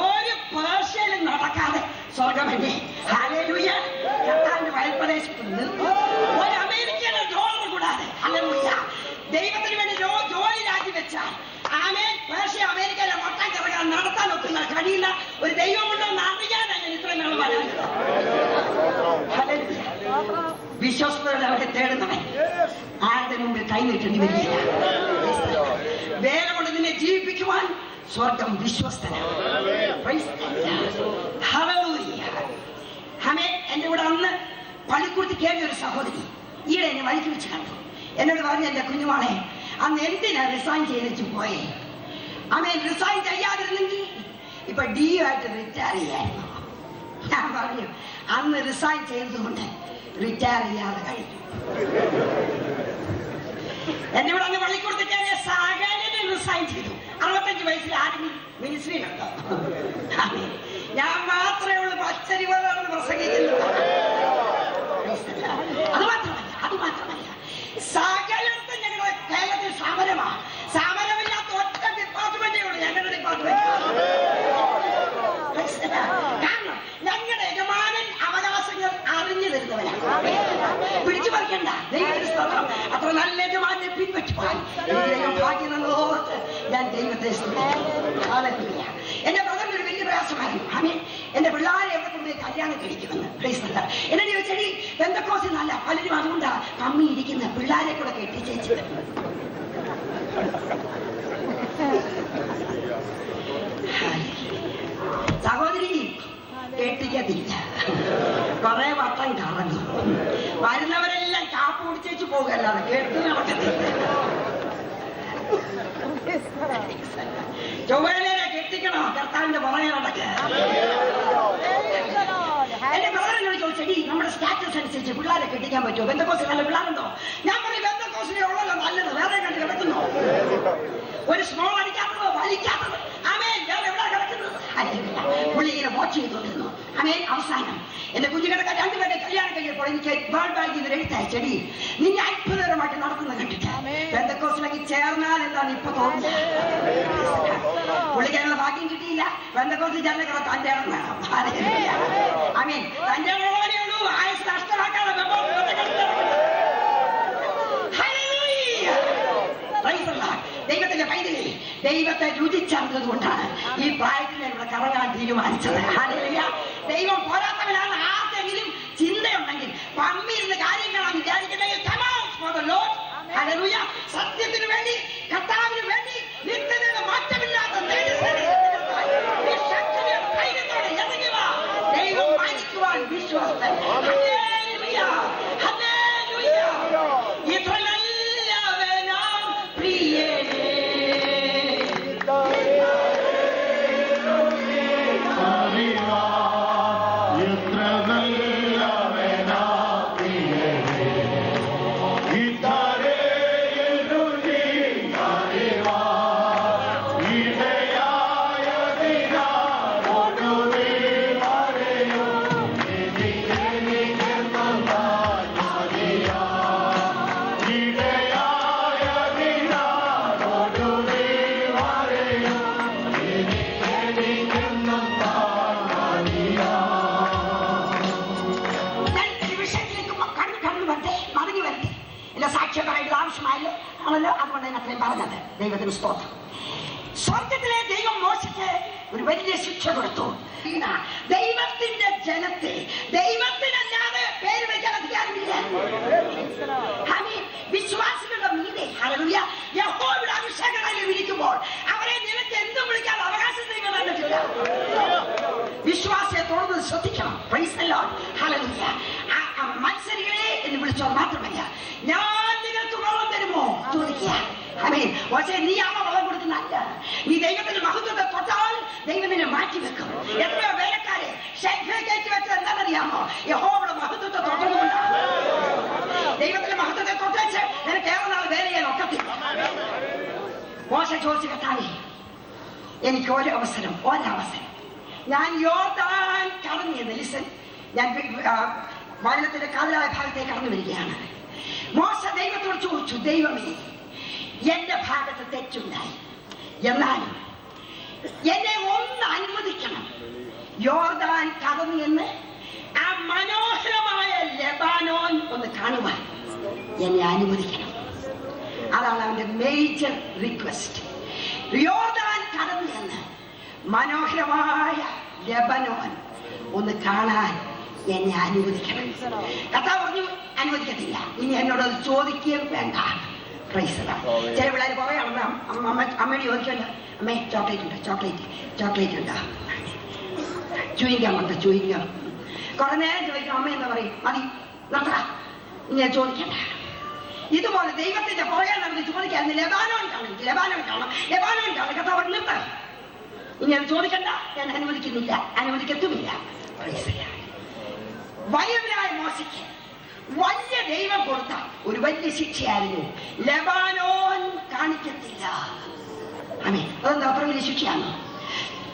ഒരു പേർഷ്യയിലും നടക്കാതെ സ്വർഗമല്ലേ. ഹല്ലേലൂയ. കർത്താവിന്റെ വയൽപ്രദേശത്ത് നിർത്തി ഒരു അമേരിക്കൻ ഡോളർ കൂടാതെ ഹല്ലേലൂയ ദൈവത്തിന് വേണ്ടി ജോലി രാജിവെച്ചാൽ ആമേൻ. പക്ഷേ അമേരിക്കയിലെ മൊത്തം കറങ്ങാൻ നടത്താൻ ഒക്കുന്ന കഴിയുന്ന ഒരു ദൈവമുണ്ടോന്ന് അറിയാനല്ല ഇത്രയും നാൾ പറയുന്നത്. വിശ്വസ്തയുടെ അവരെ തേടുന്നവൻ ആരുടെ മുമ്പിൽ കൈനീട്ടേണ്ടി വരികയില്ല. വേല കൊണ്ട് നിന്നെ ജീവിപ്പിക്കുവാൻ സ്വർഗം വിശ്വസ്തനാണ്. എന്റെ കൂടെ അന്ന് പള്ളിക്കൂടത്ത് കയറിയ ഒരു സഹോദരി ഈയിടെ എന്നെ വഴിക്ക് വെച്ച് കണ്ടു. എന്നോട് പറഞ്ഞു, എന്റെ കുഞ്ഞുമോളെ അന്ന് എന്തിനാ റിസൈൻ ചെയ്തിട്ട് പോയേ? റിസൈൻ ചെയ്യാതിരുന്നെങ്കിൽ ഇപ്പൊ ഡി ആയിട്ട് റിട്ടയർ ചെയ്യായിരുന്നു. ഞാൻ പറഞ്ഞു, അന്ന് റിസൈൻ ചെയ്തതുകൊണ്ട് റിട്ടയർ ചെയ്യാതെ കഴിഞ്ഞു. എന്റെ കൂടെ അന്ന് പള്ളിക്കൂടത്ത് കയറിയ സകലനും റിസൈൻ ചെയ്തു. 65 വയസ്സിൽ ആരും മിനിസ്ട്രിയിലുണ്ടോ? ഞാൻ മാത്രമേ ഉള്ളൂ പച്ചരി പോലെയാണ് പ്രസംഗിക്കുന്നത്. അത് മാത്രമല്ല സകലത്തും ഞങ്ങളുടെ കേരളത്തിൽ സമരമാണ്. സമരമില്ലാത്ത ഒറ്റ ഡിപ്പാർട്ട്മെന്റേ ഉള്ളൂ ഞങ്ങളുടെ ഡിപ്പാർട്ട്മെന്റ്. കാരണം ഞങ്ങളുടെ യജമാനൻ അവകാശങ്ങൾ അറിഞ്ഞു തരുന്നവരാണ്. പിടിച്ചു പറിക്കണ്ട. ദൈവത്തിന് സ്തോത്രം. അത്ര നല്ല യജമാനെ പിൻപറ്റുവാൻ ഭാഗ്യം എന്നോർത്ത് ഞാൻ ദൈവത്തെ സ്തുതിക്കുന്നു. എന്റെ ബ്രദറിന് ഒരു വലിയ പ്രയാസമായിരുന്നു. എന്റെ പിള്ളേരെ എവിടെ കൊണ്ടുപോയി കല്യാണം കഴിക്കുമെന്ന്. എന്നെ ചോദിച്ചടി പെന്തക്കോസിൽ നല്ല പലരും അതുകൊണ്ടാ കമ്മി ഇരിക്കുന്ന പിള്ളേരെ കൂടെ കെട്ടിച്ചേച്ച്. സഹോദരി കെട്ടിക്കത്തില്ല. കുറെ വട്ടം കറങ്ങി വരുന്നവരെല്ലാം കാപ്പ് കുടിച്ചേച്ച് പോകുകയല്ലാതെ കെട്ടുന്ന വട്ടത്തില്ല. ചൊവ്വേലരെ കെട്ടിക്കണോ? കർത്താവിന്റെ പുറകെ നടക്കുക. എന്റെ ബ്രദറിനോട് ചോദിച്ചടി നമ്മുടെ സ്റ്റാറ്റസ് അനുസരിച്ച് പിള്ളേരെ കെട്ടിക്കാൻ പറ്റുമോ? ബന്ധക്കോസിൽ നല്ല പിള്ളേരുണ്ടോ? ഞാൻ പറയും ബന്ധക്കോസിനെ ഉള്ളല്ലോ നല്ലത്. വേറെ കണ്ട് കിടക്കുന്നോ? ഒരു സ്മോൾ അടിക്കാത്തതോ വലിക്കാത്തത് വേറെ എവിടെ കിടക്കുന്നത്? പുള്ളി ഇങ്ങനെ വാച്ച് ചെയ്തുകൊണ്ടിരുന്നു. അവസാനം എന്റെ കുഞ്ഞുങ്ങളുടെ രണ്ടുപേരുടെ കല്യാണം കഴിഞ്ഞപ്പോൾ എനിക്ക് വേൾഡ് ബാങ്കിൽ നിന്ന് എഴുത്തയച്ചടി നിന്നെ അത്ഭുതകരമായിട്ട് നടത്തുന്നത് കണ്ടിട്ട് ബന്ധക്കോസിലേക്ക് ചേർന്നാൽ എന്താണ് ഇപ്പൊ തോന്നുന്നത്? പുള്ളിക്കാനുള്ള ഭാഗ്യം കിട്ടിയില്ല. ബന്ധക്കോസിൽ ചേർന്ന തന്റെ ഇടം വേണം. തന്റെ ഉള്ളവരേ ഉള്ളൂ. ആയുസ് നഷ്ടമാക്കാതെ ദൈവത്തിന്റെ പൈതലേ ദൈവത്തെ രുചിച്ചറിഞ്ഞത് കൊണ്ടാണ് ഈ പ്രായത്തിൽ ഇവിടെ കറങ്ങാൻ തീരുമാനിച്ചത്. ദൈവം പോരാത്തവനാണ്. ആർക്കെങ്കിലും ചിന്തയുണ്ടെങ്കിൽ പമ്മിരുന്ന് കാര്യം കാണാൻ വിചാരിക്കണമെങ്കിൽ സത്യത്തിന് വേണ്ടി കർത്താവിന് വേണ്ടി നിത്യതയുടെ മാറ്റമില്ലാത്ത ദൈവം മാനിക്കുവാൻ വിശ്വാസത്തെ ഇത്ര നല്ലവനാം പ്രിയേ അതുകൊണ്ട് ഞാൻ അത്രയും പറഞ്ഞത്. ദൈവത്തിന് സ്തോത്രം. സ്വർഗത്തിലെ ദൈവം മോശയ്ക്ക് ഒരു വലിയ ശിക്ഷ കൊടുത്തു. ദൈവത്തിന്റെ ജനത്തെ ദൈവത്തിനല്ലാതെ പേര് വയ്ക്കാൻ അധികാരമില്ല. വിശ്വാസികളുടെ മീതെ യഹോവയുടെ അഭിഷേകങ്ങളിൽ ഇരിക്കുമ്പോൾ അവരെ നിനക്ക് എന്തും വിളിക്കാൻ അവകാശം ദൈവം തന്നിട്ടില്ല. വിശ്വാസിയെ തുടർന്ന് ശ്രദ്ധിക്കണം. Price the lord. ഹല്ലേലൂയ. മത്സരികളെ എന്ന് വിളിച്ചോ മാത്രമല്ല ഞാൻ നിങ്ങൾക്ക് വെള്ളം തരുമോ ചോദിക്കുക. പക്ഷേ നീ ആണോ വെള്ളം കൊടുക്കുന്നല്ല. നീ ദൈവത്തിന്റെ മഹത്വത്തെ തൊട്ടാൽ ദൈവം നിന്നെ മാറ്റിവെക്കും. എത്രയോ വേലക്കാരെ കയറ്റി വെച്ചത് എന്താണെന്നറിയാമോ? യഹോവയുടെ മഹത്വത്തെ തൊട്ടതുകൊണ്ടാണ്. ദൈവത്തിന്റെ മഹത്വത്തെ തൊട്ടേച്ച് നിനക്ക് ഏറെ നാൾ വേല ചെയ്യാൻ ഒക്കത്തില്ല. മോശ ചോദിച്ചു, കർത്താവേ എനിക്ക് ഒരവസരം ഞാൻ യോർദാൻ കടന്നിരുന്നു. ലിസൺ, ഞാൻ വചനത്തിന്റെ കാതലായ ഭാഗത്തേക്ക് കടന്നു വരികയാണ്. മോശ ദൈവത്തോട് ചോദിച്ചു, ദൈവമേ എന്റെ ഭാഗത്ത് തെറ്റുണ്ടായി, എന്നാലും എന്നെ ഒന്ന് അനുവദിക്കണം. യോർദാൻ കടന്നു എന്ന് ആ മനോഹരമായ ലെബാനോൻ ഒന്ന് കാണുവാൻ എന്നെ അനുവദിക്കണം. അതാണ് അവന്റെ മേജർ റിക്വസ്റ്റ്. യോർദാൻ കടന്നു എന്ന് മനോഹരമായ ലെബനോൻ ഒന്ന് കാണാൻ എന്നെ അനുവദിക്കണം. കർത്താവ് പറഞ്ഞു അനുവദിക്കത്തില്ല. ഇനി എന്നോട് അത് ചോദിക്കുകയും വേണ്ട. ചില പിള്ളേർ പറയാം, അമ്മയോട് ചോദിക്കണ്ട, അമ്മേ ചോക്ലേറ്റ് ഉണ്ടോ, ചോക്ലേറ്റ് ഉണ്ടോ, ചൂയിക്കാം ചൂയിക്കാം. കുറെ നേരം ചോദിക്കാം, അമ്മ എന്താ പറയും, മതി നിർത്താ, ഇങ്ങനെ ചോദിക്കണ്ട. ഇതുപോലെ ദൈവത്തിന്റെ പുറകെ നടന്ന് ചോദിക്കായിരുന്നു. ലെബാനോൻ കാണണം. കർത്താവ് നിർത്താം, ഇങ്ങനെ ചോദിക്കണ്ട, ഞാൻ അനുവദിക്കുന്നില്ല, അനുവദിക്കത്തുമില്ല. വലിയവനായ മോശയ്ക്ക് വലിയ ദൈവം കൊടുത്ത ഒരു വലിയ ശിക്ഷയായിരുന്നു ലെബാനോൻ കാണിക്കത്തില്ല. അതെന്താ അത്ര വലിയ ശിക്ഷയാണ്?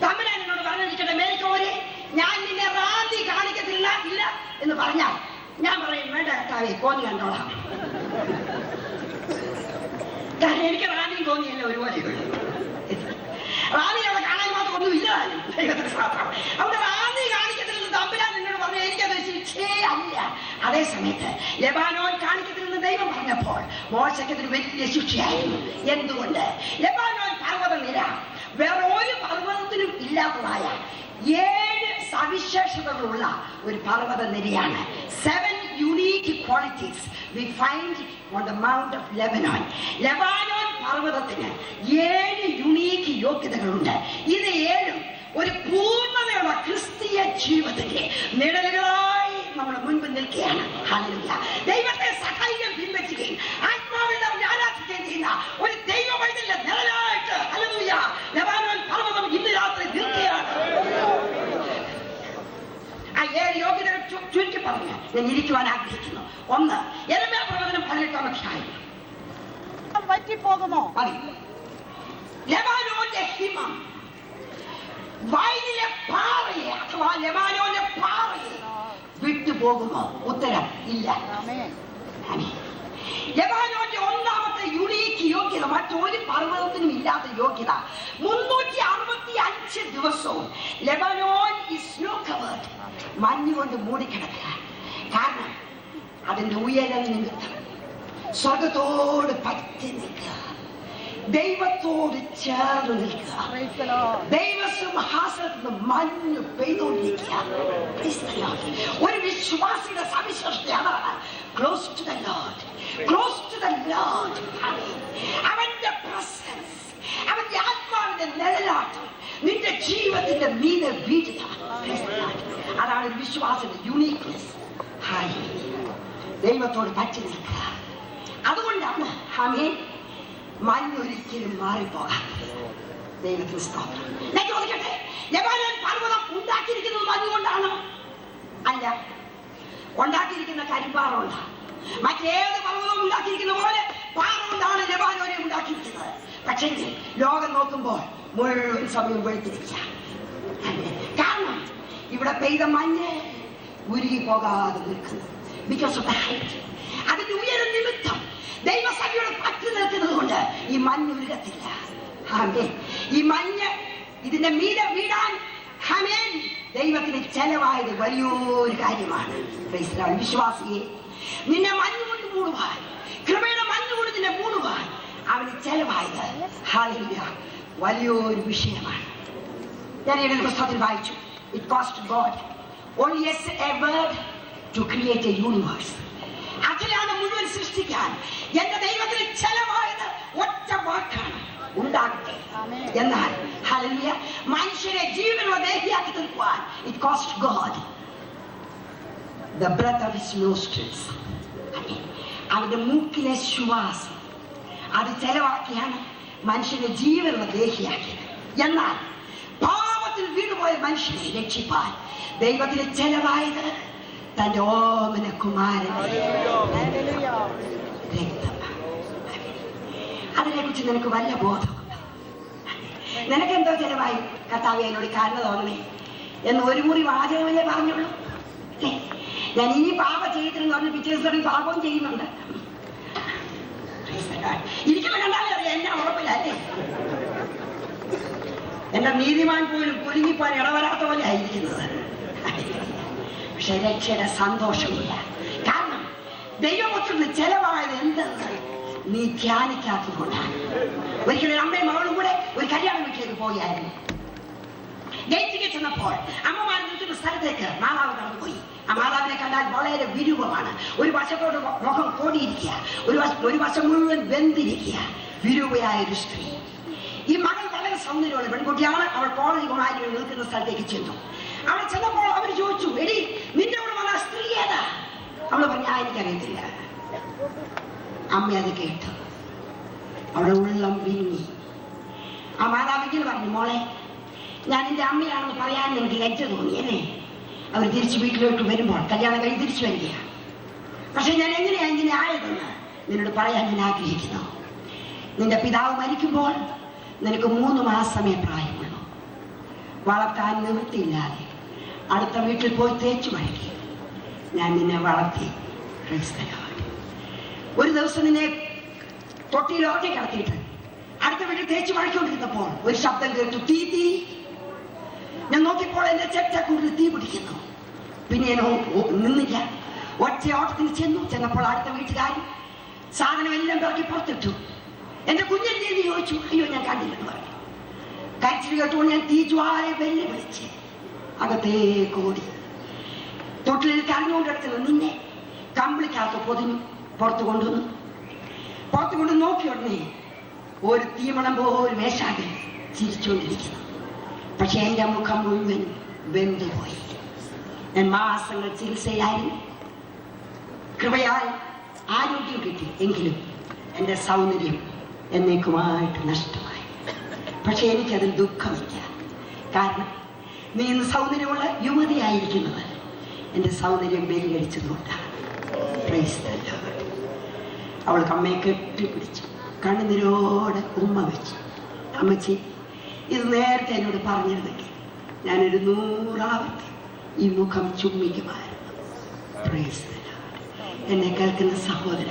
തമ്പുരാൻ എന്നോട് പറഞ്ഞിരിക്കട്ടെ, മേരിക്കോരെ ഞാൻ നിന്നെ റാന്തി കാണിക്കത്തില്ല ഇല്ല എന്ന് പറഞ്ഞാൽ ഞാൻ പറയും, വേണ്ട കർത്താവേ, കോന്നി കണ്ടോളാം. കാരണം എനിക്ക് റാന്തിയും കോന്നിയല്ല ഒരുപോലെ. റാന്തി അവിടെ കാണാൻ മാത്രം ഒന്നും ഇല്ല. അവിടെ റാന്തി കാണിക്കത്തില്ലെന്ന് തമ്പുരാൻ എന്നോട് പറഞ്ഞു. എനിക്കത് ശിക്ഷേ അല്ല. അതേ സമയത്ത് ലെബാനോൻ കാണിക്കത്തില്ലെന്ന് ദൈവം പറഞ്ഞപ്പോൾ മോശയ്ക്കതൊരു വലിയ ശിക്ഷയായിരുന്നു. എന്തുകൊണ്ട്? ലെബാനോൻ പർവ്വതനിര വേറെ ഒരു പർവ്വതത്തിനും ഇല്ലാത്തതായ 7 സവിശേഷതകളുള്ള ഒരു പർവ്വത നിരയാണ്. 7 unique qualities we find on the Mount of Lebanon. Lebanon പർവ്വതത്തിന് 7 യുണീക്ക് യോഗ്യതകളുണ്ട്. ഇത് 7 ഒരു പൂർണ്ണതയുള്ള ക്രിസ്തീയ ജീവിതത്തിന്റെ നിഴലുകളായി നമ്മുടെ മുൻപിൽ നിൽക്കുകയാണ്. ഹല്ലേലൂയ. ദൈവത്തെ സഹായിക്കാൻ പിൻവെക്കുകയും ആത്മാവിൽ ആരാധിക്കുകയും ചെയ്യുന്ന ഒരു ദൈവവൈദ്യന്റെ നിഴലായിട്ട് ഹല്ലേലൂയ ലെബാനോൻ പർവ്വതം ഇന്ന് രാത്രി നിൽക്കുകയാണ്. ആ 7 യോഗ്യതകൾ ചുരുക്കി പറഞ്ഞ് ഞാൻ ഇരിക്കുവാൻ ആഗ്രഹിക്കുന്നു. 1, യെരമ്യാ പ്രവചനം 18-ാം അധ്യായം. പറ്റിപ്പോകുമോ? ലെബാനോന്റെ ഹിമം, വയലിലെ പാറയെ അഥവാ ലെബാനോന്റെ പാറയെ വിട്ടുപോകുമോ? ഉത്തരം ഇല്ല. ലെബാനോന്റെ 1ാമത്തെ യുണീക്ക് യോഗ്യത മറ്റൊരു പർവ്വതത്തിനും ഇല്ലാത്ത യോഗ്യത. 365 ദിവസവും ലെബാനോൻ is snow covered, മഞ്ഞുകൊണ്ട് മൂടിക്കിടക്കുക. കാരണം അതിന്റെ ഉയരം നിമിത്തം സ്വർഗത്തോട് പറ്റി നിൽക്കുക, ദൈവത്തോട് ചേർന്ന് നിൽക്കുക. ദൈവസിംഹാസനത്തിൽ നിന്ന് മഞ്ഞ് പെയ്തുകൊണ്ടിരിക്കുക. ഒരു വിശ്വാസിയുടെ സവിശേഷത അതാണ്. Close to the Lord, close to the Lord. അവന്റെ പ്രസൻസ്, അവന്റെ ആത്മാവിന്റെ നിഴലാട്ടം നിന്റെ ജീവിതത്തിന്റെ മീതെ വീഴുക. അതാണ് ഒരു വിശ്വാസത്തിന്റെ യൂണീക്നെസ്. ദൈവത്തോട് പറ്റി നിൽക്കുക. അതുകൊണ്ടാണ് ആമേൻ മഞ്ഞൊരിക്കലും മാറിപ്പോകാം. ദൈവത്തിന് സ്തോത്രം. ഞാൻ ചോദിക്കട്ടെ, ലെബാനോൻ പർവ്വതം ഉണ്ടാക്കിയിരിക്കുന്നത് മഞ്ഞുകൊണ്ടാണോ? അല്ല, ഉണ്ടാക്കിയിരിക്കുന്ന കരിമ്പാറ കൊണ്ടാണ്. മറ്റേത് പർവ്വതവും ഉണ്ടാക്കിയിരിക്കുന്ന പോലെ പാറ കൊണ്ടാണ് ലെബാനോനെ ഉണ്ടാക്കിയിരിക്കുന്നത്. പക്ഷേ ലോകം നോക്കുമ്പോൾ മുഴുവൻ സമയം വെളുത്തിരിക്കുക. കാരണം ഇവിടെ പെയ്ത മഞ്ഞ് ഉരുകി പോകാതെ നിൽക്കുന്നു. ബിക്കോസ് ഓഫ് ദ ഹൈറ്റ്, അതിന്റെ ഉയരം നിമിത്തം ദൈവസഭയോട് പറ്റി നിൽക്കുന്നത് കൊണ്ട് ഈ മഞ്ഞ് ഉരുകത്തില്ല. ഈ മഞ്ഞ് ഇതിന്റെ മീതെ വീടാൻ ദൈവത്തിന് ചെലവായത് വലിയൊരു കാര്യമാണ്. വിശ്വാസിയെ, നിന്നെ മഞ്ഞുകൊണ്ട് മൂടുവാൻ, കൃപയുടെ മഞ്ഞുകൊണ്ട് നിന്നെ മൂടുവാൻ അവന് ചെലവായത് ഹല്ലേലൂയ വലിയൊരു വിഷയമാണ്. ഞാൻ ഈ പുസ്തകത്തിൽ വായിച്ചു, it cost God only a word to create a universe. അഖിലാണ് മുഴുവൻ സൃഷ്ടിക്കാൻ എന്റെ ദൈവത്തിന് ചെലവായത് ഒറ്റ വാക്കാണ്, ഉണ്ടാകട്ടെ. എന്നാൽ ഹല്ലേലൂയ മനുഷ്യരെ ജീവനുള്ള ദേഹിയാക്കി തീർക്കുവാൻ it cost God the breath of his nostrils. അവന്റെ മൂക്കിലെ ശ്വാസം അത് ചെലവാക്കിയാണ് മനുഷ്യനെ ജീവനുള്ള ദേഹിയാക്കിയത്. എന്നാൽ പാപത്തിൽ വീണുപോയ മനുഷ്യനെ രക്ഷിപ്പാൻ ദൈവത്തിന് ചെലവായത് തന്റെ ഓമന കുമാരനെ രക്തം. അതിനെക്കുറിച്ച് നിനക്ക് വല്ല ബോധമുണ്ടോ? നിനക്കെന്തോ ചെലവായി? കർത്താവേ എന്നോട് കാരണം തോന്നണേ എന്ന് ഒരു മുറി വാചകമല്ലേ പറഞ്ഞുള്ളൂ. ഞാൻ ഇനി പാപം ചെയ്തിരുന്നു പറഞ്ഞ് പിറ്റേ ദിവസം പാപവും ചെയ്യുന്നുണ്ട്. ഇരിക്കുമ്പോ കണ്ടാലേ അറിയാം എന്നെ ഉറപ്പില്ല അല്ലേ. എന്റെ നീതിമാൻ പോലും കുലുങ്ങിപ്പോൻ ഇടവരാത്ത പോലെ ആയിരിക്കുന്നത്. പക്ഷെ രക്ഷയുടെ സന്തോഷമില്ല. കാരണം ദൈവപുത്രന് ചെലവായത് എന്തെന്ന് നീ ധ്യാനിക്കാത്തതുകൊണ്ടാണ്. ഒരിക്കലും അമ്മയും മകളും കൂടെ ഒരു കല്യാണ വീട്ടിലേക്ക് പോയായിരുന്നു. ഗേറ്റിലേക്ക് ചെന്നപ്പോൾ അമ്മമാർ നിൽക്കുന്ന സ്ഥലത്തേക്ക് മാതാവ് കടന്നുപോയി. ആ മാതാവിനെ കണ്ടാൽ വളരെ വിരൂപമാണ്. ഒരു വശത്തോട് മുഖം കോടിയിരിക്കുക, ഒരു വശം മുഴുവൻ വെന്തിരിക്കുക, വിരൂപയായ ഒരു സ്ത്രീ. ഈ മകൾ വളരെ സൗന്ദര്യമുള്ള പെൺകുട്ടിയാണ്. അവൾ കോടതി കുമാരി നിൽക്കുന്ന സ്ഥലത്തേക്ക് ചെന്നു. അവിടെ ചെന്നപ്പോൾ അവർ ചോദിച്ചു, എടി നിന്റെ കൂടെ വന്ന സ്ത്രീ ഏതാ? അവള് പറഞ്ഞ എനിക്കറിയത്തില്ല. അമ്മ അത് കേട്ടു. അവളുടെ ഉള്ളം വിങ്ങി. ആ മാതാവിങ്ങനെ പറഞ്ഞു, മോളെ ഞാൻ എന്റെ അമ്മയാണെന്ന് പറയാൻ എനിക്ക് ലജ്ജ തോന്നിയല്ലേ? അവർ തിരിച്ചു വീട്ടിലോട്ട് വരുമ്പോൾ കല്യാണം കഴിഞ്ഞ് തിരിച്ചു വരികയാണ്. പക്ഷെ ഞാൻ എങ്ങനെയാ ഇങ്ങനെ ആയതെന്ന് നിന്നോട് പറയാൻ ഞാൻ ആഗ്രഹിക്കുന്നു. നിന്റെ പിതാവ് മരിക്കുമ്പോൾ നിനക്ക് 3 മാസമേ പ്രായമുള്ളൂ. വളർത്താൻ നിവൃത്തിയില്ലാതെ അടുത്ത വീട്ടിൽ പോയി തേച്ചു മഴക്കി ഞാൻ നിന്നെ വളർത്തി. ഒരു ദിവസം നിന്നെ തൊട്ടിയിൽ ഒറ്റ കിടത്തിയിട്ട് അടുത്ത വീട്ടിൽ തേച്ചു മഴക്കൊണ്ടിരുന്നപ്പോൾ ഒരു ശബ്ദം കേട്ടു, തീ തീ. ഞാൻ നോക്കിയപ്പോൾ എന്റെ ചെറ്റക്കൂടിൽ തീ പിടിക്കുന്നു. പിന്നെ ഞാൻ നിന്നില്ല, ഒറ്റ ഓട്ടത്തിന് ചെന്നപ്പോൾ അടുത്ത വീട്ടുകാരൻ സാധനം എല്ലാം പിറക്കി പുറത്തിട്ടു. എന്റെ കുഞ്ഞിന്റെ എന്ന് ചോദിച്ചു. അയ്യോ ഞാൻ കണ്ടില്ലെന്ന് പറഞ്ഞു. കരച്ചിൽ കേട്ടുകൊണ്ട് ഞാൻ തീജ്വാലെ വെല്ലുവിളിച്ച് അകത്തേക്ക് ഓടി. തൊട്ടിലിൽ കരഞ്ഞുകൊണ്ടിടത്തുന്നു നിന്നെ കമ്പിളിക്കകത്ത് പൊതിഞ്ഞു പുറത്തു കൊണ്ടുവന്നു നോക്കിയുടനെ ഒരു തീമണം പോലും മേശാകെ ചിരിച്ചുകൊണ്ടിരിക്കുന്നു. പക്ഷെ എന്റെ മുഖം മുഴുവൻ വെന്തുപോയി. ഞാൻ മാസങ്ങൾ ചികിത്സയായി കൃപയാൽ ആരോഗ്യം കിട്ടി. എങ്കിലും എന്റെ സൗന്ദര്യം എന്നേക്കുമായിട്ട് നഷ്ടമായി. പക്ഷെ എനിക്കതിൽ ദുഃഖമില്ല. കാരണം നീ ഇന്ന് സൗന്ദര്യമുള്ള യുവതിയായിരിക്കുന്നത് എന്റെ സൗന്ദര്യം ബലികഴിച്ചതുകൊണ്ടാണ്. അവൾക്ക് അമ്മയെ കെട്ടിപ്പിടിച്ചു, കണ്ണുനീരോടെ ഉമ്മ വെച്ചു. അമ്മച്ചി, ഇത് നേരത്തെ എന്നോട് പറഞ്ഞിരുന്നെങ്കിൽ ഞാനൊരു 100 ആവർത്തി ഈ മുഖം ചുമ്മിക്കുമായിരുന്നു. എന്നെ കേൾക്കുന്ന സഹോദര,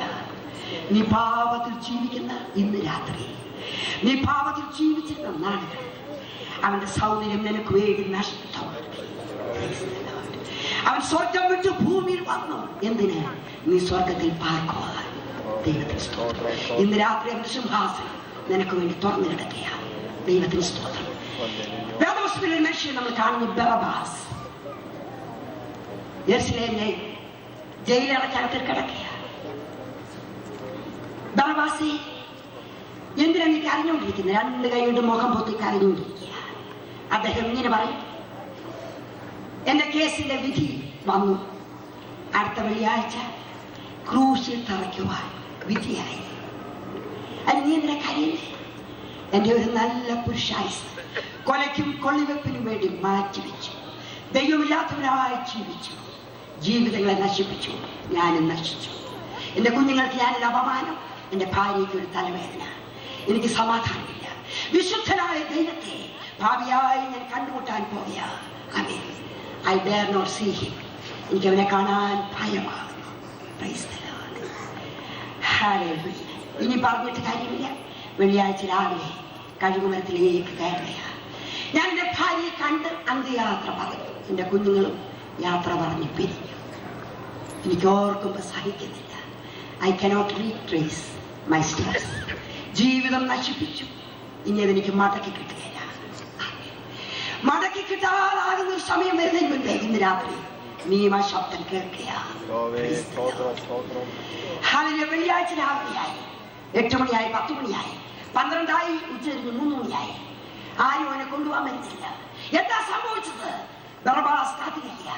നീ പാപത്തിൽ ജീവിക്കുന്ന ഇന്ന് രാത്രി, നീ പാപത്തിൽ ജീവിച്ചിരുന്ന നാളുകൾ അവന്റെ സൗന്ദര്യം നിനക്ക് വേണ്ടി നഷ്ടമാക്കി. അവൻ സ്വർഗം വിട്ട് ഭൂമിയിൽ വന്നു. എന്തിന്? നീ സ്വർഗത്തിൽ പാർക്കുവാൻ. ദൈവത്തിന് സ്തോത്രം. ഇന്ന് രാത്രി അവന്റെ സിംഹാസനം നിനക്ക് വേണ്ടി തുറന്നു കിടക്കുകയാണ്. ദൈവത്തിന് സ്തോത്രം. വേദപുസ്തകത്തിലെ മനുഷ്യൻ നമ്മൾ കാണുന്നു ബറബ്ബാസ്. യെരുശലേമിലെ ജയിലടക്കകത്തിൽ കിടക്കുകയാണ്. ബറബ്ബാസേ, എന്തിനാ നീ കരഞ്ഞുകൊണ്ടിരിക്കുന്നത്? 2 കൈ കൊണ്ട് മുഖം പൊത്തി കരഞ്ഞുകൊണ്ടിരിക്കുക. അദ്ദേഹം ഇങ്ങനെ പറയും, എന്റെ കേസിന്റെ വിധി വന്നു. അടുത്ത വെള്ളിയാഴ്ച ക്രൂശിൽ തറയ്ക്കുവാൻ വിധിയായി. അത് നീ എന്തിനാ കരയുന്നേ? എന്റെ ഒരു നല്ല പുരുഷായുസ് കൊലയ്ക്കും കൊള്ളിവെപ്പിനും വേണ്ടി മാറ്റിവെച്ചു. ദൈവമില്ലാത്തവരായി ജീവിച്ചു. ജീവിതങ്ങളെ നശിപ്പിച്ചു. ഞാനും നശിച്ചു. എന്റെ കുഞ്ഞുങ്ങൾക്ക് ഞാനൊരു അപമാനം, എന്റെ ഭാര്യയ്ക്ക് ഒരു തലവേദന. എനിക്ക് സമാധാനമില്ല. വിശുദ്ധനായ ദൈവത്തെ ഭാവിയായി ഞാൻ കണ്ടുമുട്ടാൻ പോവുക. ആമേൻ. I dare not see him. എനിക്ക് അവനെ കാണാൻ ഭയമാകുന്നു. ഇനി പറഞ്ഞിട്ട് കാര്യമില്ല. വെള്ളിയാഴ്ച രാവിലെ കഴുകുമരത്തിലേക്ക് കയറുകയാണ്. ഞാൻ എന്റെ ഭാര്യയെ കണ്ട് അന്ത്യയാത്ര പറഞ്ഞു. എന്റെ കുഞ്ഞുങ്ങളും യാത്ര പറഞ്ഞ് പിരിഞ്ഞു. എനിക്ക് ഓർക്കുമ്പോ സഹിക്കുന്നില്ല. I cannot retrace my steps. ജീവിതം നശിപ്പിച്ചു. ഇനി അതെനിക്ക് മടക്കി കിട്ടുകയില്ല. മടക്കി കിട്ടാതാകുന്ന ഒരു സമയം വരുന്നതിന് മുൻപേ ഇന്ന് രാത്രി നീ ആ ശബ്ദം കേൾക്കുകയാണ്. വെള്ളിയാഴ്ച രാവിലെയായി. 8 മണിയായി, 10 മണിയായി, 12 ഉച്ചതിരിഞ്ഞ് 3 മണിയായി. ആരും അവനെ കൊണ്ടുപോകാൻ പറ്റില്ല. എന്താ സംഭവിച്ചത്? ബറബ്ബാസ് കാത്തിരിക്കുക.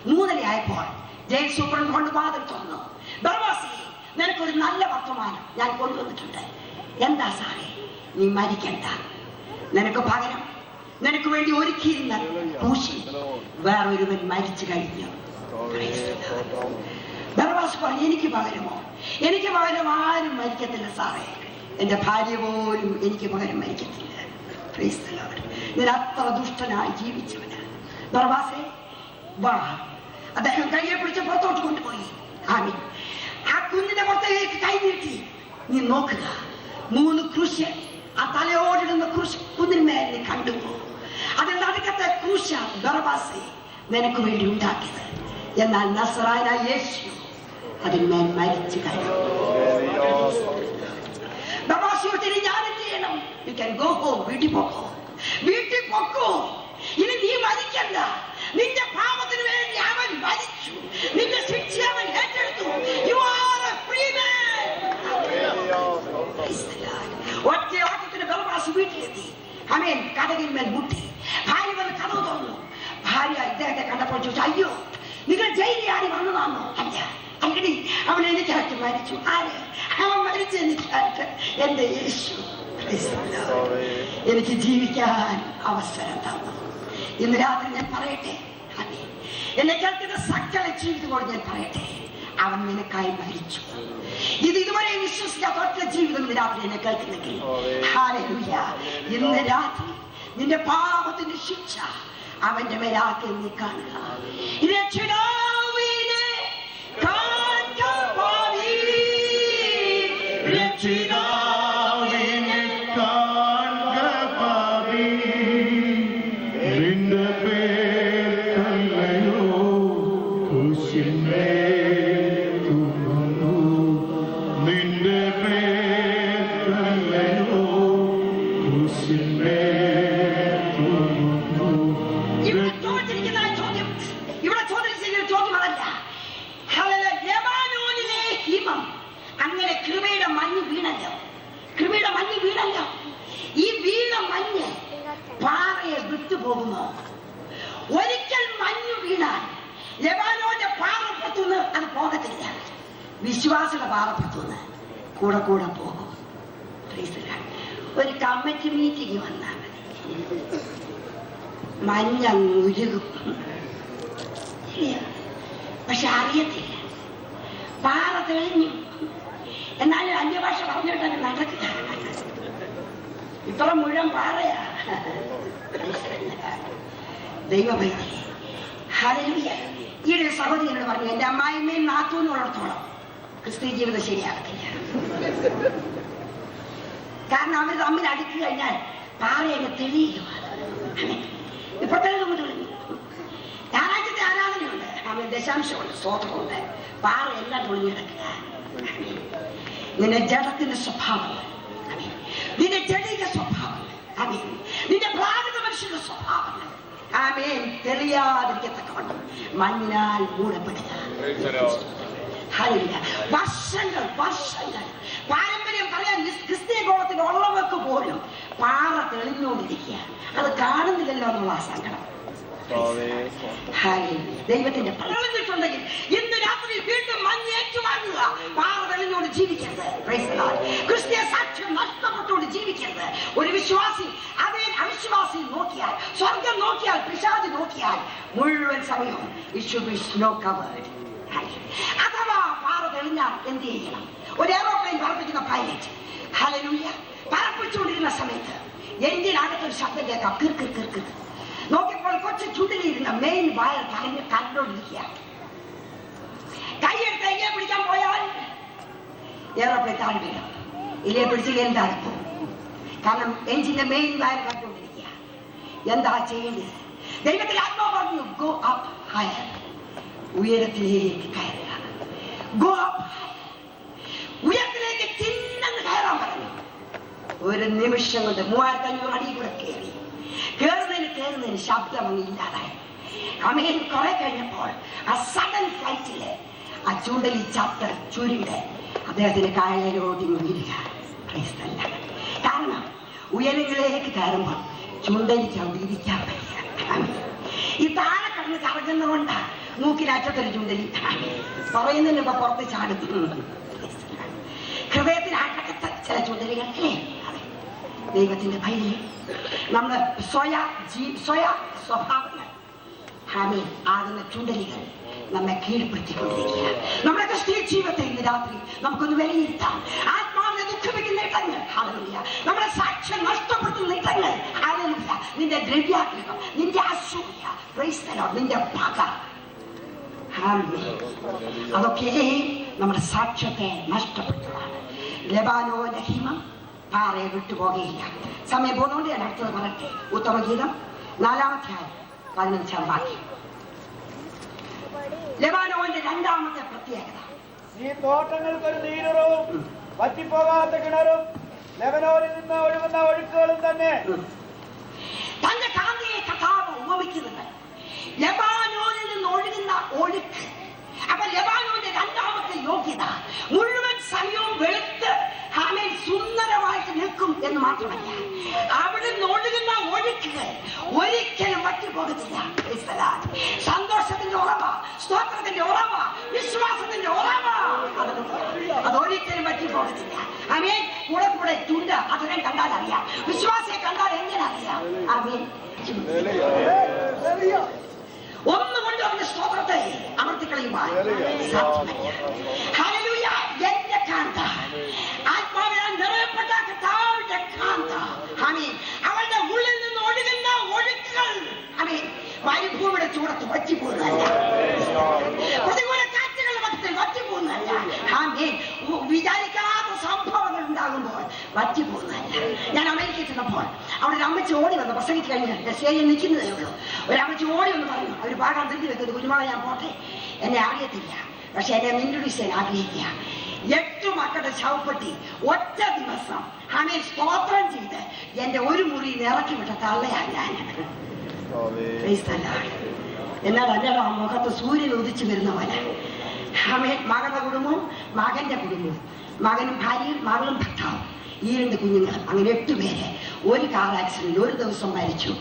3:30 ആയപ്പോൾ ജയിൽ സൂപ്രണ്ട് കൊണ്ട് വാതിൽ തുറന്നു. ബറബ്ബാസേ, നിനക്കൊരു നല്ല വർത്തമാനം ഞാൻ കൊണ്ടുവന്നിട്ടുണ്ട്. എന്താ സാറേ? നീ മരിക്കണ്ട. നിനക്ക് പകരം നിനക്ക് വേണ്ടി ഒരുക്കിയിരുന്ന ക്രൂശിൽ വേറൊരുവൻ മരിച്ചു കഴിഞ്ഞു. ബറബ്ബാസ് പറഞ്ഞു, എനിക്ക് പകരമോ? എനിക്ക് പകരം ആരും മരിക്കത്തില്ല സാറേ. എന്റെ ഭാര്യ പോലും എനിക്ക് പകരം മരിക്കത്തില്ല. ഞാൻ അത്ര ദുഷ്ടനായി ജീവിച്ചവനാണ്. ബറബ്ബാസേ, വാ. അദ്ദേഹം കയ്യെ പിടിച്ച് പുറത്തോട്ട് കൊണ്ടുപോയി. ആമീൻ. ആ കുഞ്ഞിന്റെ പുറത്തേക്ക് കൈ നീട്ടി. നീ നോക്കുക, 3 ക്രൂശ്, ആ തലയോടിടുന്ന ക്രൂശ് കുഞ്ഞിന്മേൽ നീ കണ്ടു. അതിൽ നടുക്കത്തെ ക്രൂശ ബറബ്ബാസെ നിനക്ക് വേണ്ടി ഉണ്ടാക്കിയത്. എന്നാൽ നസറായനായ യേശു അതിന്മേൽ മരിച്ചു കഴിഞ്ഞു. ബറബ്ബാസിയോട് ഞാൻ എന്ത് ചെയ്യണം? You can go home. വീട്ടിൽ പൊക്കോ. ഇനി നീ മരിക്കണ്ട. നിന്റെ പാപത്തിന് വേണ്ടി അവൻ മരിച്ചു. നിന്റെ ശിക്ഷ അവൻ ഏറ്റെടുത്തു. You are a free man. ഒറ്റ ഓട്ടത്തിന് ബറബ്ബാസ് വീട്ടിലെത്തി. ആമേൻ. കടകിന്മേൽ മുട്ടി. ഭാര്യ വന്ന് കഥവ് തുറന്നു. ഭാര്യ ഇദ്ദേഹത്തെ കണ്ടപ്പോൾ ചോദിച്ചു, അയ്യോ നിങ്ങൾ ജയിലിയാടി വന്നതാണോ? അല്ല, അങ്ങനെ അവൻ എനിക്കായിട്ട് മരിച്ചു. ആര്? അവൻ മരിച്ചു എനിക്കായിട്ട്. എന്റെ യേശു എനിക്ക് ജീവിക്കാൻ അവസരം തന്നു. ഇന്ന് രാത്രി ഞാൻ പറയട്ടെ, എന്നെ കേൾക്കുന്ന സകല ജീവിതത്തോട് ഞാൻ പറയട്ടെ, അവൻ നിനക്കായി മരിച്ചു. ഇതുവരെ വിശ്വസിക്കാത്ത ഒറ്റ ജീവിതം ഇന്ന് രാത്രി എന്നെ കേൾക്കുന്നെങ്കിൽ ഹല്ലേലൂയ, ഇന്ന് രാത്രി നിന്റെ പാപത്തിന്റെ ശിക്ഷ അവന്റെ മേലാക്കി നീ കാണുക. രക്ഷിതാവിനെ കാൺക പാവി, രക്ഷിതാവിനെ കാൺക പാവി, നിന്റെ പേരല്ലയോ ക്രൂശിന്മേൽ തൂങ്ങുന്നു, നിന്റെ പേരല്ലയോ ക്രൂശിന്മേൽ തൂങ്ങുന്നു. ഇവിടെ ചോദിച്ചിരിക്കുന്ന ചോദ്യം അതല്ല. ലെബാനോനിലെ ഹിമം അങ്ങനെ കൃപയുടെ മഞ്ഞ് വീണല്ലോ. ഈ വീണ മഞ്ഞ് പാറയെ വിട്ടുപോകുമോ? ഒരിക്കൽ മഞ്ഞ് വീണാൽ ലെബാനോന്റെ പാറപ്പുറത്തുനിന്ന് അത് പോകത്തില്ല. വിശ്വാസിയുടെ പാറപ്പുറത്തുനിന്ന് കൂടെ പോകും. ഒരു കമ്മിറ്റി മീറ്റിംഗ് വന്നാൽ മഞ്ഞങ്ങ് ഉരുകും. പക്ഷെ അറിയത്തില്ല, പാറ തെളിഞ്ഞു. എന്നാലും അന്യഭാഷ പറഞ്ഞിട്ടങ്ങ് നടക്കുക. ഇത്ര മുഴുവൻ പാറയാ. ദൈവഭക്തി. ഹല്ലേലൂയ. ഈ ഒരു സഹോദരിയോട് പറഞ്ഞു, എന്റെ അമ്മായിമ്മയും നാത്തൂന്നുള്ളിടത്തോളം ക്രിസ്ത്യ ജീവിതം ശരിയാകത്തില്ല. കാരണം അവർ തമ്മിൽ അടുക്കി കഴിഞ്ഞാൽ പാറയൊക്കെ തെളിയുകയാണ്. ഇപ്പോഴത്തെ നമ്മൾ തെളിഞ്ഞു. ഞായറാഴ്ചത്തെ ആരാധനയുണ്ട്, അവൻ ദശാംശമുണ്ട്, സ്തോത്രമുണ്ട്, പാറ എല്ലാം തെളിഞ്ഞു കിടക്കുക. നിന്റെ ജഡത്തിന്റെ സ്വഭാവങ്ങൾ, നിന്റെ ജഡിക സ്വഭാവങ്ങൾ, നിന്റെ പ്രാകൃത മനുഷ്യരുടെ സ്വഭാവങ്ങൾ തെളിയാതിരിക്കത്തക്കവണ്ണം മഞ്ഞിനാൽ മൂടപ്പെടുക. വർഷങ്ങൾ പാരമ്പര്യം പറയാൻ ക്രിസ്തീയ ഗോളത്തിൽ ഉള്ളവർക്ക് പോലും പാറ തെളിഞ്ഞുകൊണ്ടിരിക്കുക. അത് കാണുന്നില്ലല്ലോ എന്നുള്ള സങ്കടം. ദൈവത്തിന്റെ പറഞ്ഞിട്ടുണ്ടെങ്കിൽ ഇന്ന് രാത്രി വീണ്ടും മഞ്ഞ് ഏറ്റുവാങ്ങുക. പാറ തെളിഞ്ഞുകൊണ്ട് ജീവിക്കരുത്. ക്രിസ്തീയ സാക്ഷ്യം നഷ്ടപ്പെട്ടുകൊണ്ട് ജീവിക്കരുത്. ഒരു വിശ്വാസി അതേ അവിശ്വാസി നോക്കിയാൽ, സ്വർഗം നോക്കിയാൽ, പിശാച് നോക്കിയാൽ മുഴുവൻ സമയവും it should be snow covered. അഥവാ പാറ തെളിഞ്ഞാൽ എന്ത് ചെയ്യണം? ഒരു എയറോപ്ലെയിൻ പറപ്പിക്കുന്ന പൈലറ്റ് ഹല്ലേലൂയ പറപ്പിച്ചുകൊണ്ടിരുന്ന സമയത്ത് എഞ്ചിനകത്തൊരു ശബ്ദം കേൾക്കാം, കിർ. നോക്കിയപ്പോൾ കൊച്ചു ചുണ്ടിലിരുന്ന മെയിൻ വയർ പറഞ്ഞ് കണ്ടോണ്ടിരിക്കുക. കൈയെടുത്ത് എങ്ങനെ പിടിക്കാൻ പോയാൽ എയറോപ്ലെയിൻ താഴെ വീഴും. ഇല്ലേ പിടിച്ചില്ലെങ്കിൽ താഴെ പോകും. കാരണം എഞ്ചിന്റെ മെയിൻ വയർ കണ്ടുകൊണ്ടിരിക്കുക. എന്താ ചെയ്യേണ്ടത്? ദൈവത്തിൽ ആത്മാവ് പറഞ്ഞു, ഗോ അപ്പ് ഹയർ, ഉയരത്തിലേക്ക് കയറുക. ഗോ അപ്പ് ഹയർ, ഉയരത്തിലേക്ക് ചിന്നെന്ന് കയറാൻ പറഞ്ഞു. ഒരു നിമിഷം കൊണ്ട് 3500 അടി കൂടെ കയറുന്നതിന് ശബ്ദം അങ്ങ് ഇല്ലാതായി. അമേൻ. കുറെ കഴിഞ്ഞപ്പോൾ ആ സഡൻ ഫ്ലൈറ്റില് ആ ചൂണ്ടലി ചാപ്റ്റർ ചുരുണ്ട് അദ്ദേഹത്തിന് കായലിലോട്ട് വീഴുക. കാരണം ഉയരങ്ങളിലേക്ക് കയറുമ്പോൾ ചൂണ്ടലിക്ക് അവിടെ ഇരിക്കാൻ പറ്റില്ല. ഈ താഴെ കടന്ന് കറങ്ങുന്നതുകൊണ്ട് മൂക്കിനറ്റത്തൊരു ചൂണ്ടലി പറയുന്നതിന് മുമ്പ് പുറത്ത് ചാടും. ഹൃദയത്തിനകത്ത് ചില ചൂണ്ടലികൾ അല്ലേ? ദൈവത്തിന്റെ ഭയം, നമ്മുടെ സ്വയ സ്വഭാവങ്ങൾ ആകുന്ന ചുണ്ടലികൾ നമ്മെ കീഴ്പ്പെടുത്തിക്കൊണ്ടിരിക്കുക. നമ്മുടെ ക്രിസ്തീയ ജീവിതത്തെ ഇന്ന് രാത്രി നമുക്കൊന്ന് വിലയിരുത്താം. ആത്മാവിനെ ദുഃഖിപ്പിക്കുന്ന ഇടങ്ങൾ ഹല്ലേലൂയ, നമ്മുടെ സാക്ഷ്യം നഷ്ടപ്പെടുത്തുന്ന ഇടങ്ങൾ ഹല്ലേലൂയ, നിന്റെ ദ്രവ്യാഗ്രഹം, നിന്റെ അസൂയ, പ്രൈസ് ദി ലോർഡ്, നിന്റെ പക, അതൊക്കെ നമ്മുടെ സാക്ഷ്യത്തെ നഷ്ടപ്പെടുത്തുന്നതാണ്. ലെബാനോന്റെ ഹിമം പാറയെ വിട്ടുപോകുകയില്ല. സമയം പോകുന്നതുകൊണ്ട് ഞാൻ അടുത്തത് പറയട്ടെ. ഉത്തമഗീതം 4-ാമത്തെ 15-ാം വാക്യം. ലെബാനോന്റെ രണ്ടാമത്തെ പ്രത്യേകത, ഈ തോട്ടങ്ങൾക്കൊരു നീരുറവും വറ്റിപ്പോകാത്ത കിണറും ലെബനോനിൽ നിന്ന് ഒഴുകുന്ന ഒഴുക്കുകളും തന്നെ. തന്റെ കാന്തിയെ കഥാവ് ഉപമിക്കുന്നത് ലെബാനോനിൽ നിന്ന് ഒഴുകുന്ന ഒഴുക്ക്. അപ്പൊ ലെബാനോന്റെ രണ്ടാമത്തെ യോഗ്യത മുഴുവൻ സമയവും വെളുത്ത് സുന്ദരമായിട്ട് നിൽക്കും എന്ന് മാത്രമല്ല, അവിടെ നിന്ന് ഒഴുകുന്ന ഒഴുക്കുകൾ ഒരിക്കലും വറ്റിപ്പോകത്തില്ല. സന്തോഷത്തിന്റെ ഉറവ, സ്തോത്രത്തിന്റെ ഉറവ, വിശ്വാസത്തിന്റെ ഉറവ, അതൊരിക്കലും വറ്റിപ്പോകത്തില്ല. ആമേൻ. കൂടെ കൂടെ തുണ്ട് അതിനെ കണ്ടാൽ അറിയാം, വിശ്വാസിയെ കണ്ടാൽ എങ്ങനെ അറിയാം? ആമേൻ. ഒന്നുകൊണ്ട് അവന്റെ സ്തോത്രത്തെ അമർത്തിക്കളയുവാൻ സാധ്യമല്ല. ഹല്ലേലൂയ. എന്റെ കാന്ത, ആത്മാവിനാൽ നിറയപ്പെട്ട കർത്താവിന്റെ കാന്ത, ആമേൻ, അവളുടെ ഉള്ളിൽ നിന്ന് ഒഴുകുന്ന ഒഴുക്കുകൾ ആമേൻ മരുഭൂമിയുടെ ചൂടത്ത് വറ്റിപ്പോകുന്നതല്ല, പ്രതികൂല കാറ്റുകളുടെ മധ്യത്തിൽ വറ്റിപ്പോകുന്നതല്ല. ആമേൻ. വിചാരിക്കാത്ത സംഭവങ്ങൾ ഉണ്ടാകുമ്പോൾ വറ്റിപ്പോകുന്നതല്ല. ഞാൻ അമേരിക്കയിൽ ചെന്നപ്പോൾ അവിടെ ഒരു അമ്മച്ചി ഓടി വന്നു, പ്രസംഗിച്ച് കഴിഞ്ഞ് സ്റ്റേജിൽ നിൽക്കുന്നതേ ഉള്ളൂ. ഒരമ്മച്ചി ഓടി വന്ന് പറഞ്ഞു, അവർ പാടാൻ തിരിഞ്ഞു വെക്കുന്നത്, കുഞ്ഞുമോളെ ഞാൻ പോട്ടെ, എന്നെ അറിയത്തില്ല, പക്ഷെ എന്നെ ഇൻട്രൊഡ്യൂസ് ചെയ്യാൻ ആഗ്രഹിക്കുക. 8 മക്കളുടെ ശവപ്പെട്ടി ഒറ്റ ദിവസം ആമേൻ സ്തോത്രം ചെയ്ത് എന്റെ ഒരു മുറിയിൽ ഇറക്കി വിട്ട തള്ളയാ ഞാൻ. എന്നാൽ അല്ലടോ മുഖത്ത് സൂര്യൻ ഉദിച്ചു വരുന്ന പോലെ ആമേൻ. മകളുടെ കുടുംബവും മകന്റെ കുടുംബവും, മകനും ഭാര്യയും മകളും ഭർത്താവും, ഈ 2 കുഞ്ഞുങ്ങൾ, അങ്ങനെ 8 പേര് ഒരു കാർ ആക്സിഡന്റ് ഒരു ദിവസം മരിച്ചു.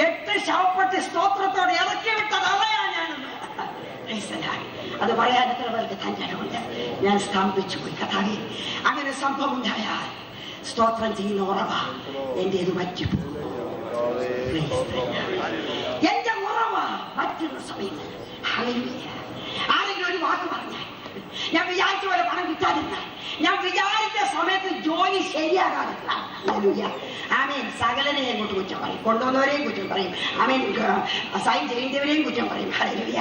8 ശവപ്പെട്ടി സ്തോത്രത്തോടെ ഇറക്കി വിട്ട തള്ളയാ ഞാനെന്ന്. അത് പറയാൻ എത്ര പേർക്ക് തഞ്ചനമുണ്ട്. ഞാൻ സ്തംഭിച്ചു പോയി. കഥാവേ, അങ്ങനെ സംഭവം ഉണ്ടായാൽ സ്തോത്രം ചെയ്യുന്ന ഉറവ എന്റേത് വറ്റിപ്പോകും. എന്റെ ഉറവ വറ്റുന്ന സമയത്ത് ആരെങ്കിലും ഒരു വാക്ക് പറഞ്ഞാൽ, ഞാൻ വിചാരിച്ച പോലെ പണം കിട്ടാതിരുന്നാൽ, ഞാൻ വിചാരിച്ച സമയത്ത് ജോലി ശരിയാകാതില്ല, ആമേൻ, സകലനെ അങ്ങോട്ട് കുറ്റം പറയും, കൊണ്ടുവന്നവരെയും കുറ്റം പറയും, ആമേൻ, സൈൻ ചെയ്യേണ്ടവരെയും കുറ്റം പറയും, ഹല്ലേലൂയ,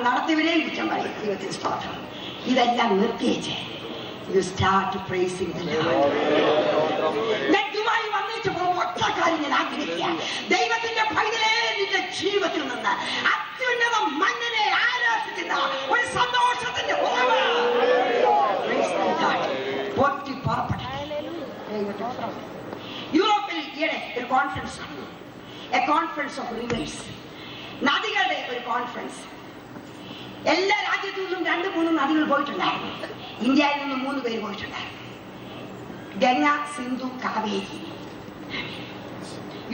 നടത്തിയവരെയും കുറ്റം പറയും. ദൈവത്തിന് സ്തോത്രം. ഇതെല്ലാം നിർത്തിയേച്ച് you start praising the Lord. ഞാൻ ദുബായി വന്നിട്ട് പോകുമ്പോൾ ഒറ്റ കാര്യം ഞാൻ ആഗ്രഹിക്കുക, ദൈവത്തിന്റെ പൈതലേ, നിന്റെ ജീവിതത്തിൽ നിന്ന് അത്യുന്നത മണ്ണിനെ ആരാധിക്കുന്ന ഒരു സന്തോഷത്തിന്റെ ഉറവ പൊട്ടി പുറപ്പെട്ടെ. യൂറോപ്പിൽ ഈയിടെ ഒരു കോൺഫറൻസ് നടന്നു, എ കോൺഫറൻസ് ഓഫ് റിവേഴ്സ്, നദികളുടെ ഒരു കോൺഫറൻസ്. എല്ലാ രാജ്യത്തു നിന്നും 2-3 നദികൾ പോയിട്ടുണ്ടായിരുന്നു. ഇന്ത്യയിൽ നിന്നും 3 പേര് പോയിട്ടുണ്ടായിരുന്നു, ഗംഗ, സിന്ധു, കാവേരി.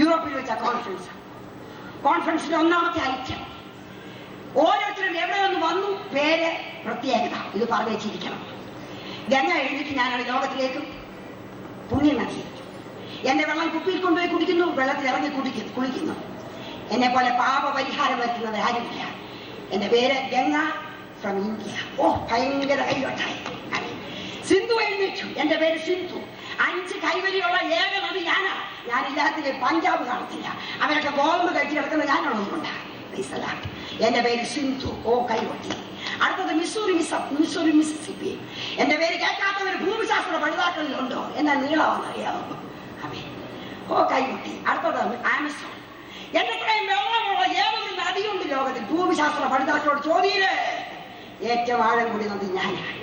യൂറോപ്പിൽ വെച്ച കോൺഫറൻസ്. കോൺഫറൻസിന്റെ 1-ാമത്തെ ഐറ്റം, ഓരോരുത്തരും എവിടെ നിന്ന് വന്നു, പേര്, പ്രത്യേകത, ഇത് പറഞ്ഞു വെച്ചിരിക്കണം. ഗംഗ എഴുതിയിട്ട് ഞാനാണ് ലോകത്തിലേക്കും പുണ്യ നദി. എന്റെ വെള്ളം കുപ്പിയിൽ കൊണ്ടുപോയി കുടിക്കുന്നു, വെള്ളത്തിൽ ഇറങ്ങി കുളിക്കുന്നു. എന്നെ പോലെ പാപപരിഹാരം വരുത്തുന്നത് ആരുമില്ല. എന്റെ പേര് ഗംഗ, ഫ്രം ഇന്ത്യ. ഓ, ഭയങ്കര കൈവട്ടായി. സിന്ധു എഴുന്നേറ്റു, എന്റെ പേര് സിന്ധു. 5 കൈവരിയുള്ള ഏക നദി ഞാനാ. ഞാനില്ലാത്ത പഞ്ചാബ് കാണത്തില്ല, അവരൊക്കെ ഗോതമ്പ് കഴിച്ച് കിടക്കുന്ന ഞാനുള്ളതുകൊണ്ടാണ്. എന്റെ പേര് സിന്ധു. ഓ, കൈവട്ടി. അടുത്തത് മിസൂറി, മിസിസിപ്പി. എന്റെ പേര് കേൾക്കാത്തവർ ഭൂമിശാസ്ത്ര പഠിതാക്കളിലുണ്ടോ? എന്നാൽ നീളമാണെന്നറിയാമോ? ഓ, കൈവട്ടി. അടുത്തത് ആമസോൺ. എന്റെ ഇത്രയും വെള്ളമുള്ള ഏതൊരു നദിയുണ്ട് ലോകത്തിൽ? ഭൂമിശാസ്ത്ര പഠിതാക്കളോട് ചോദ്യയില് ഏറ്റവും ആഴം കൂടി നദി ഞാനാണ്.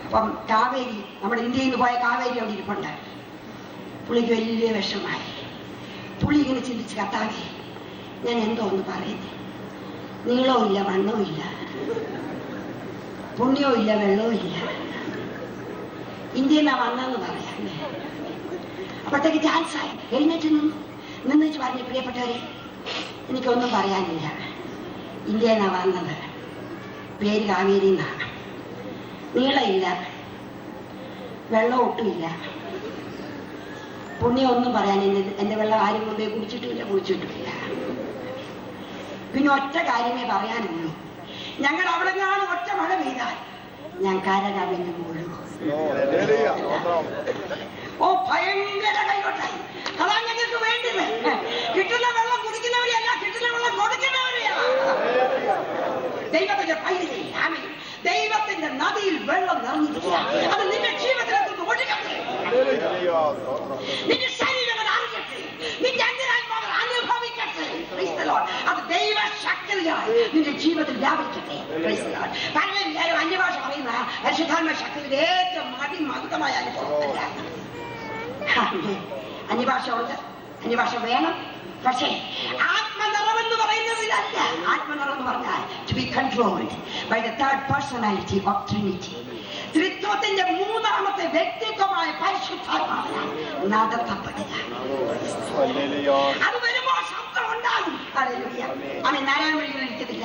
അപ്പം കാവേരി, നമ്മുടെ ഇന്ത്യയിൽ നിന്ന് പോയ കാവേരി അവിടെ ഇരിപ്പുണ്ട്. പുള്ളിക്ക് വലിയ വിഷമായി. പുള്ളി ഇങ്ങനെ ചിന്തിച്ച്, കർത്താവേ, ഞാൻ എന്തോ ഒന്ന് പറയുന്നേ, നീളവും ഇല്ല, വണ്ണവും ഇല്ല, പുണ്യവും ഇല്ല, വെള്ളവും ഇല്ല, ഇന്ത്യയിൽ നിന്നാ വന്നെന്ന് പറയാല്ലേ. അപ്പോഴത്തേക്ക് ചാൻസായി. എഴുന്നേറ്റ് നിന്നിച്ച് പറഞ്ഞു, പ്രിയപ്പെട്ടവരെ, എനിക്കൊന്നും പറയാനില്ല, ഇന്ത്യയിൽ നിന്നാ വന്നത്, പേര് കാവേരി എന്നാണ്, നീളമില്ല, വെള്ളം ഒട്ടുമില്ല, പുണ്യം ഒന്നും പറയാൻ എന്റെ വെള്ളം ആരും കൊണ്ടേ കുടിച്ചിട്ടില്ല. പിന്നെ ഒറ്റ കാര്യമേ പറയാനുള്ളൂ, ഞങ്ങൾ അവിടെ നിന്നാണ് ഒറ്റ മഴ പെയ്താൽ ഞാൻ കരകവിഞ്ഞു വീഴും. ഓ, ഭയങ്കര കൈകൊട്ടായി. അതാ ഞങ്ങൾക്ക് വേണ്ടത്. കിട്ടുന്ന വെള്ളം കുടിക്കുന്നവരെയല്ല, കിട്ടുന്ന വെള്ളം കൊടുക്കുന്നവരെയാ. ദൈവത്തിന്റെ പൈതലേ, ആമേൻ, ദൈവത്തിന്റെ നദിയിൽ വെള്ളം നിറഞ്ഞിരിക്കുക. അത് നിന്റെ ജീവിതത്തിലേക്ക് ഒഴുകട്ടെ. നിന്റെ ശരീരം അത് അറിയട്ടെ, നിന്റെ അന്തരാത്മാവ് നിന്റെ ജീവിതത്തിൽ വ്യാപിക്കട്ടെ. പലരും വിചാരം അന്യഭാഷ പറയുന്ന പരിശുദ്ധാത്മ ശക്തിയുടെ ഏറ്റവും അതിമഹത്തമായ അനുഭവമല്ല. അന്യഭാഷ ഉണ്ട്, അന്യഭാഷ വേണം. പക്ഷേ ആത്മനിറവെന്ന് പറയുന്നതിലല്ല. ആത്മനിറവെന്ന് പറഞ്ഞാൽ to be controlled by the third personality of Trinity. ത്രിത്വത്തിന്റെ മൂന്നാമത്തെ വ്യക്തിത്വമായ പരിശുദ്ധാത്മാവിനാൽ നടത്തപ്പെടുക. അത് വരുമ്പോൾ ശബ്ദം ഉണ്ടാകും. അവൻ നാരായണ വഴികൾ ഇരിക്കത്തില്ല.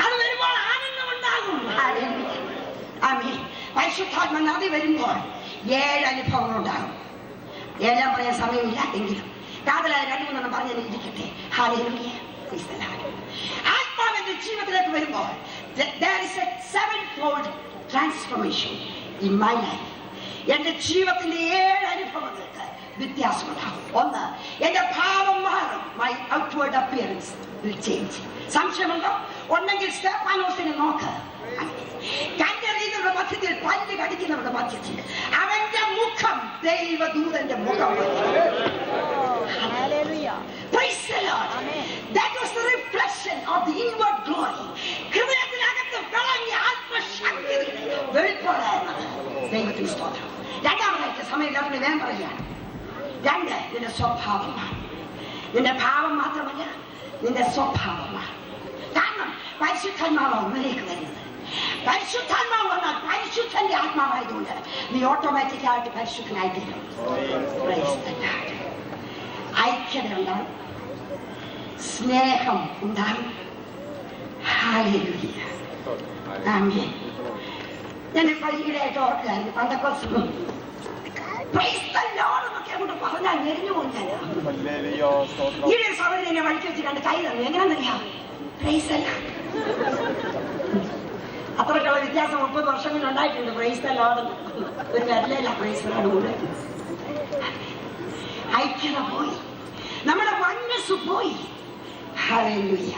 അത് വരുമ്പോൾ ആനന്ദം ഉണ്ടാകും. പരിശുദ്ധാത്മ നദി വരുമ്പോൾ 7 അനുഭവങ്ങൾ ഉണ്ടാകും. എല്ലാം പറയാൻ സമയമില്ല എങ്കിലും കാതലായ 2-3 പറഞ്ഞാൽ ഇരിക്കട്ടെ. ഹല്ലേലൂയ. ആത്മാവിന്റെ ജീവിതത്തിലേക്ക് വരുമ്പോൾ there is a 7-fold transformation in my life. എന്റെ ജീവിതത്തിന്റെ 7 അനുഭവങ്ങൾക്ക് വ്യത്യാസമുണ്ടാകും. ഒന്ന്, എന്റെ ഭാവം മാറും. my outward appearance will change. സംശയമുണ്ടോ? ഉണ്ടെങ്കിൽ സ്തെഫാനോസിനെ നോക്ക്. കണ്ടെറിയുന്നവരുടെ മധ്യത്തിൽ പല്ല് കടിക്കുന്നവരുടെ മധ്യത്തിൽ അവന്റെ മുഖം ദൈവദൂതന്റെ മുഖം. Praise the Lord. That was the reflection of the inward glory. ഹൃദയത്തിനകത്ത് വിളങ്ങിയ ആത്മശക്തി വെളിപ്പാടായിരുന്നത്. ദൈവത്തിന് സ്തോത്രം. രണ്ടാമതായിട്ട് സമയമില്ലാത്ത ഞാൻ പറയുകയാണ്. 2, നിന്റെ സ്വഭാവമാണ്. നിന്റെ ഭാവം മാത്രമല്ല, നിന്റെ സ്വഭാവമാണ്. കാരണം പരിശുദ്ധാത്മാവാണ് ഉള്ളിലേക്ക് വരുന്നത്. പരിശുദ്ധാത്മാവ് വന്നാൽ പരിശുദ്ധന്റെ ആത്മാവായതുകൊണ്ട് നീ ഓട്ടോമാറ്റിക്കായിട്ട് പരിശുദ്ധനായി തീരും. ഐക്യത ഉണ്ടാകും, സ്നേഹം ഉണ്ടാകും. ഹല്ലേലൂയ. ആമേൻ. ഞാൻ ഈയിടെയായിട്ട് ഓർക്കുകയായിരുന്നു പന്തക്കോസ്ത് പ്രൈസ് ദി ലോർഡ് എന്നൊക്കെ അങ്ങോട്ട് പറഞ്ഞാൽ ഞെരിഞ്ഞു പോകുന്നില്ല. ഈ ഒരു സഹോദരൻ എന്നെ വഴിക്ക് വെച്ച് കണ്ട് കൈ തന്നു. എങ്ങനെയാണെന്നറിയാം? Praise the lord. അത്രയ്ക്കുള്ള വ്യത്യാസം 30 വർഷങ്ങളിൽ ഉണ്ടായിട്ടുണ്ട്. പ്രൈസ് ദി ലോർഡ് ഒരു വരലല്ല. പ്രൈസ് ദി ലോർഡ് കൂടെ ഐക്യത പോയി, നമ്മുടെ വന്നസ് പോയി. ഹല്ലേലൂയ.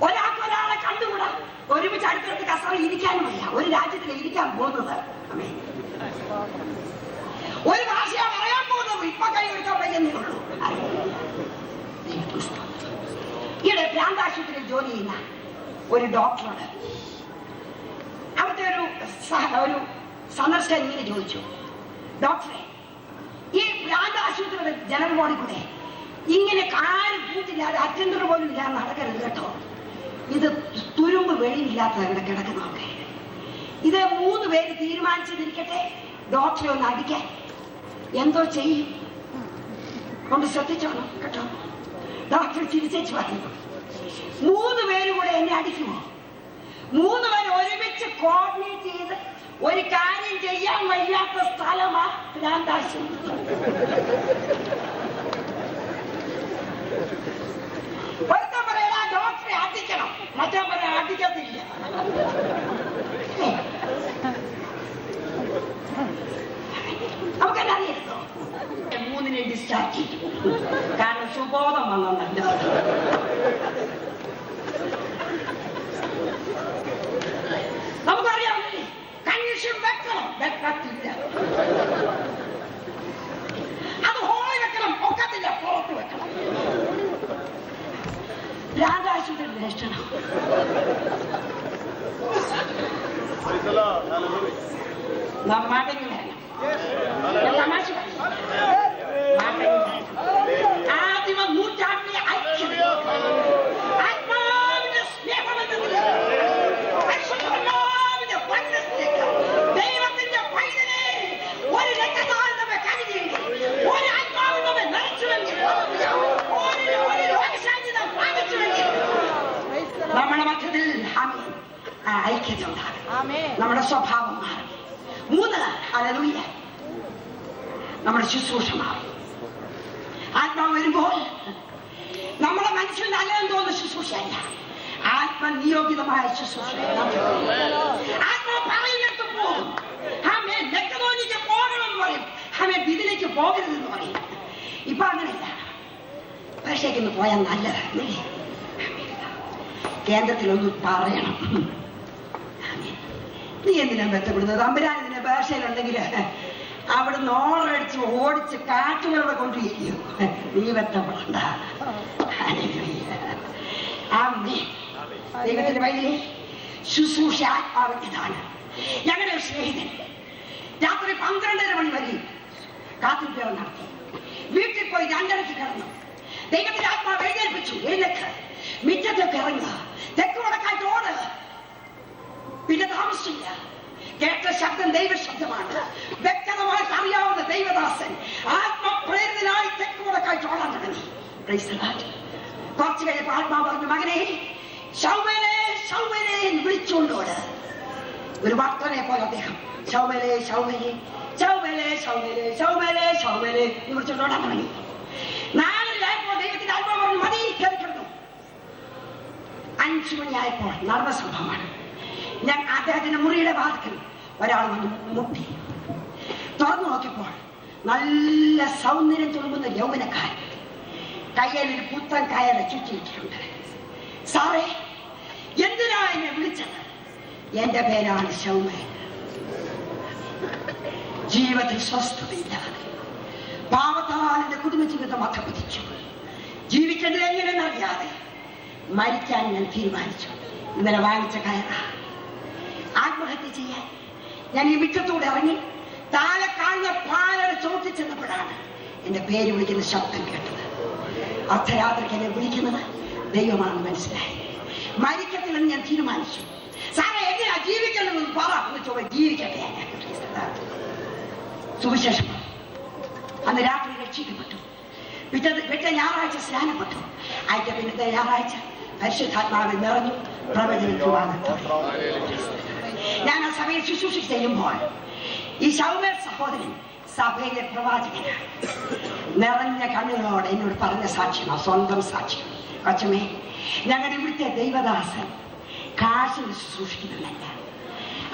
ഒരാളെ കണ്ടുകൂടാ, ഒരുമിച്ച് അടുത്തടുത്ത് കസറ ഇരിക്കാനും വയ്യ. ഒരു രാജ്യത്തിൽ ഇരിക്കാൻ പോകുന്നത്, ഒരു ഭാഷയാണ് പറയാൻ പോകുന്നത്. ഇപ്പൊ കൈ എടുക്കാൻ വയ്യെന്നേ ഉള്ളൂ. ഈയിടെ പ്രാന്താശുപത്രിയിൽ ജോലി ചെയ്യുന്ന ഒരു ഡോക്ടറോട് അവിടുത്തെ ഒരു സന്ദർശകൻ ഇങ്ങനെ ചോദിച്ചു, ഡോക്ടറെ, ഈ പ്രാന്താശുപത്രിയുടെ ജനറൽ ബോഡി കൂടെ ഇങ്ങനെ കാല് കൂട്ടില്ലാതെ അറ്റൻഡർ പോലും ഇല്ലാതെ നടക്കരുത് കേട്ടോ. ഇത് തുരുമ്പ് വെളിയില്ലാത്ത ഇവിടെ കിടക്കുന്നതൊക്കെ. ഇത് 3 പേര് തീരുമാനിച്ചതിരിക്കട്ടെ ഡോക്ടറെ ഒന്ന് അടിക്കാൻ. എന്തോ ചെയ്യും കൊണ്ട് ശ്രദ്ധിച്ചോണം കേട്ടോ. ഡോക്ടർ ചിരിച്ചു പറഞ്ഞു, 3 പേര് കൂടെ എന്നെ അടിക്കുമോ? 3 പേര് ഒരുമിച്ച് കോർഡിനേറ്റ് ചെയ്ത് ഒരു കാര്യം ചെയ്യാൻ വയ്യാത്ത സ്ഥലമാ പ്രാന്താശുപത്രി. ഒരുത്തൻ പറയാ ഡോക്ടറെ അടിക്കണം, മറ്റോ പറയാൻ അടിക്കത്തില്ല. നമുക്കെല്ലാം അറിയാലോ. 3 ഡിസ്ചാർജ് ചെയ്തു. കാരണം സുബോധം വന്നല്ല. നമുക്കറിയാമല്ലേ, കൺവിഷൻ വെക്കണം, വെക്കത്തില്ല. അത് ഹോളി വെക്കണം, ഒക്കത്തില്ല, പുറത്ത് വെക്കണം. രാജാശുപത്രി ലക്ഷണം. മടങ്ങി വരണം. തമാശ ആദിമ നൂറ്റാണ്ടിലെ ഐക്യത, ആത്മാവിന്റെ സ്നേഹമെന്നതിന് ദൈവത്തിന്റെ പൈതലെ ഒരു രക്തത്താൽ നമ്മെ കരുതിയെങ്കിൽ, ഒരു ആത്മാവിൽ നമ്മെ നിറച്ചുവെങ്കിൽ, ഒരു രോഗശാന്തി നാം പ്രാപിച്ചുവെങ്കിൽ നമ്മുടെ മധ്യത്തിൽ ഐക്യത ഉണ്ടാകും. നമ്മുടെ സ്വഭാവം മാറും. 3, ഹല്ലേലൂയ, നമ്മുടെ ശുശ്രൂഷ മാറും. ആത്മാവ് വരുമ്പോൾ നമ്മുടെ മനസ്സിൽ നല്ലതെന്ന് തോന്നുന്ന ശുശ്രൂഷയല്ല, ആത്മനിയോഗിതമായ ശുശ്രൂഷ. ആത്മാവ് പറയുന്നിടത്ത് പോകും. ആമേൻ. രക്തതോന്നിക്ക് പോകണമെന്ന് പറയും, ആമേൻ. ഇതിലേക്ക് പോകരുതെന്ന് പറയും. ഇപ്പൊ അങ്ങനെയല്ല. പക്ഷേക്കൊന്ന് പോയാൽ നല്ലതാണ്. കേന്ദ്രത്തിലൊന്ന് പറയണം, നീ എന്തിനാ ബന്ധപ്പെടുന്നത്? അമ്പരാൻ ഇതിന്റെ ഭാഷയിലുണ്ടെങ്കിൽ അവിടുന്ന് ഓർഡറടിച്ച് ഓടിച്ച് കാറ്റുകളുടെ കൊണ്ടുപോയിരിക്കും. നീ ബന്ധപ്പെടണ്ട. ആമേൻ. ദൈവത്തിന്റെ വഴിയെ ശുശ്രൂഷ ആത്മാവിൻ്റെതാണ്. ഞങ്ങളുടെ സ്നേഹിതൻ രാത്രി 12:30 മണി വരെ കാത്തിരിപ്പ് നടത്തി. വീട്ടിൽ പോയി 2:30 കിടന്നു. ദൈവത്തിന്റെ ആത്മാവ് എഴുന്നേൽപ്പിച്ചു, എഴുന്നേക്ക്, മിറ്റത്തേക്ക് ഇറങ്ങുക, തെക്ക് വടക്കായിട്ട് ഓട്. പിന്നെ താമസിച്ചില്ല. കേട്ട ശബ്ദം ദൈവശബ്ദമാണ്. വ്യക്തമായിട്ട് അറിയാവുന്ന ദൈവദാസൻ ആത്മപ്രേരിതനായി തെക്ക് വടക്കായിട്ട് ഓടാൻ തുടങ്ങി. കുറച്ചു കഴിഞ്ഞപ്പോൾ ആത്മാവ് പറഞ്ഞു, മകനെ ശൗമേലേ ശൗമേലേ എന്ന് വിളിച്ചുകൊണ്ടോട്. ഒരു ഭക്തനെ പോലെ അദ്ദേഹം ശൗമേലേ ശൗമേലേ ശൗമേലേ ശൗമേലേ ശൗമേലേ ശൗമേലേ എന്ന് വിളിച്ചുകൊണ്ടോടാൻ തുടങ്ങി. 4:00 ദൈവത്തിന്റെ ആത്മാവ് പറഞ്ഞു, മതി, കേൾക്കുന്നു. 5 മണിയായപ്പോൾ നടന്ന സംഭവമാണ്. ഞാൻ അദ്ദേഹത്തിന്റെ മുറിയുടെ വാതിക്കൽ ഒരാൾ വന്ന് മുട്ടി. തുറന്നു നോക്കിയപ്പോൾ നല്ല സൗന്ദര്യം തുളുമ്പുന്ന യൗവനക്കാരൻ കയ്യിൽ ഒരു പുത്തൻ കയറ് ചുറ്റിയിട്ടുണ്ട്. സാറേ, എന്തിനാ എന്നെ വിളിച്ചത്? എന്റെ പേരാണ് ശൗമേൻ. ജീവിതത്തിൽ സ്വസ്ഥതയില്ലാതെ പാവത്താൽ എന്റെ കുടുംബജീവിതം അധപ്പതിച്ചു. ജീവിക്കേണ്ടത് എങ്ങനെയെന്നറിയാതെ മരിക്കാൻ ഞാൻ തീരുമാനിച്ചു. ഇന്നലെ വാങ്ങിച്ച കയറ ആത്മഹത്യ ചെയ്യാൻ ഞാൻ ഈ മിറ്റത്തൂടെ ഇറങ്ങി താഴെ കാണുന്ന പാലയുടെ ചോട്ടിൽ ചെന്നപ്പോഴാണ് എന്റെ പേര് വിളിക്കുന്ന ശബ്ദം കേട്ടത്. അർദ്ധരാത്രിക്ക് എന്നെ വിളിക്കുന്നത് ദൈവമാണെന്ന് മനസ്സിലായി. മരിക്കത്തില്ലെന്ന് ഞാൻ തീരുമാനിച്ചു. സാറേ, എങ്ങനെയാ ജീവിക്കണമെന്ന് പറ എന്ന് ചോദിച്ചു. ജീവിക്കട്ടെ. സുവിശേഷം അന്ന് രാത്രി രക്ഷിക്കപ്പെട്ടു. പിറ്റേ ഞായറാഴ്ച സ്നാനപ്പെട്ടു. അതിന്റെ പിന്നത്തെ ഞായറാഴ്ച പരിശുദ്ധാത്മാവിൽ നിറഞ്ഞു പ്രവചനിക്കുവാൻ. ഞാൻ ആ സഭയിൽ ശുശ്രൂഷ ചെയ്യുമ്പോൾ ഈ ശൗമേൽ സഹോദരൻ സഭയിലെ പ്രവാചകനാണ്. നിറഞ്ഞ കണ്ണുകളോടെ എന്നോട് പറഞ്ഞ സാക്ഷ്യമാണ്, സ്വന്തം സാക്ഷ്യം. കൊച്ചമേ, ഞങ്ങളുടെ ഇവിടുത്തെ ദൈവദാസൻ കാശിന് ശുശ്രൂഷിക്കുന്നതല്ല,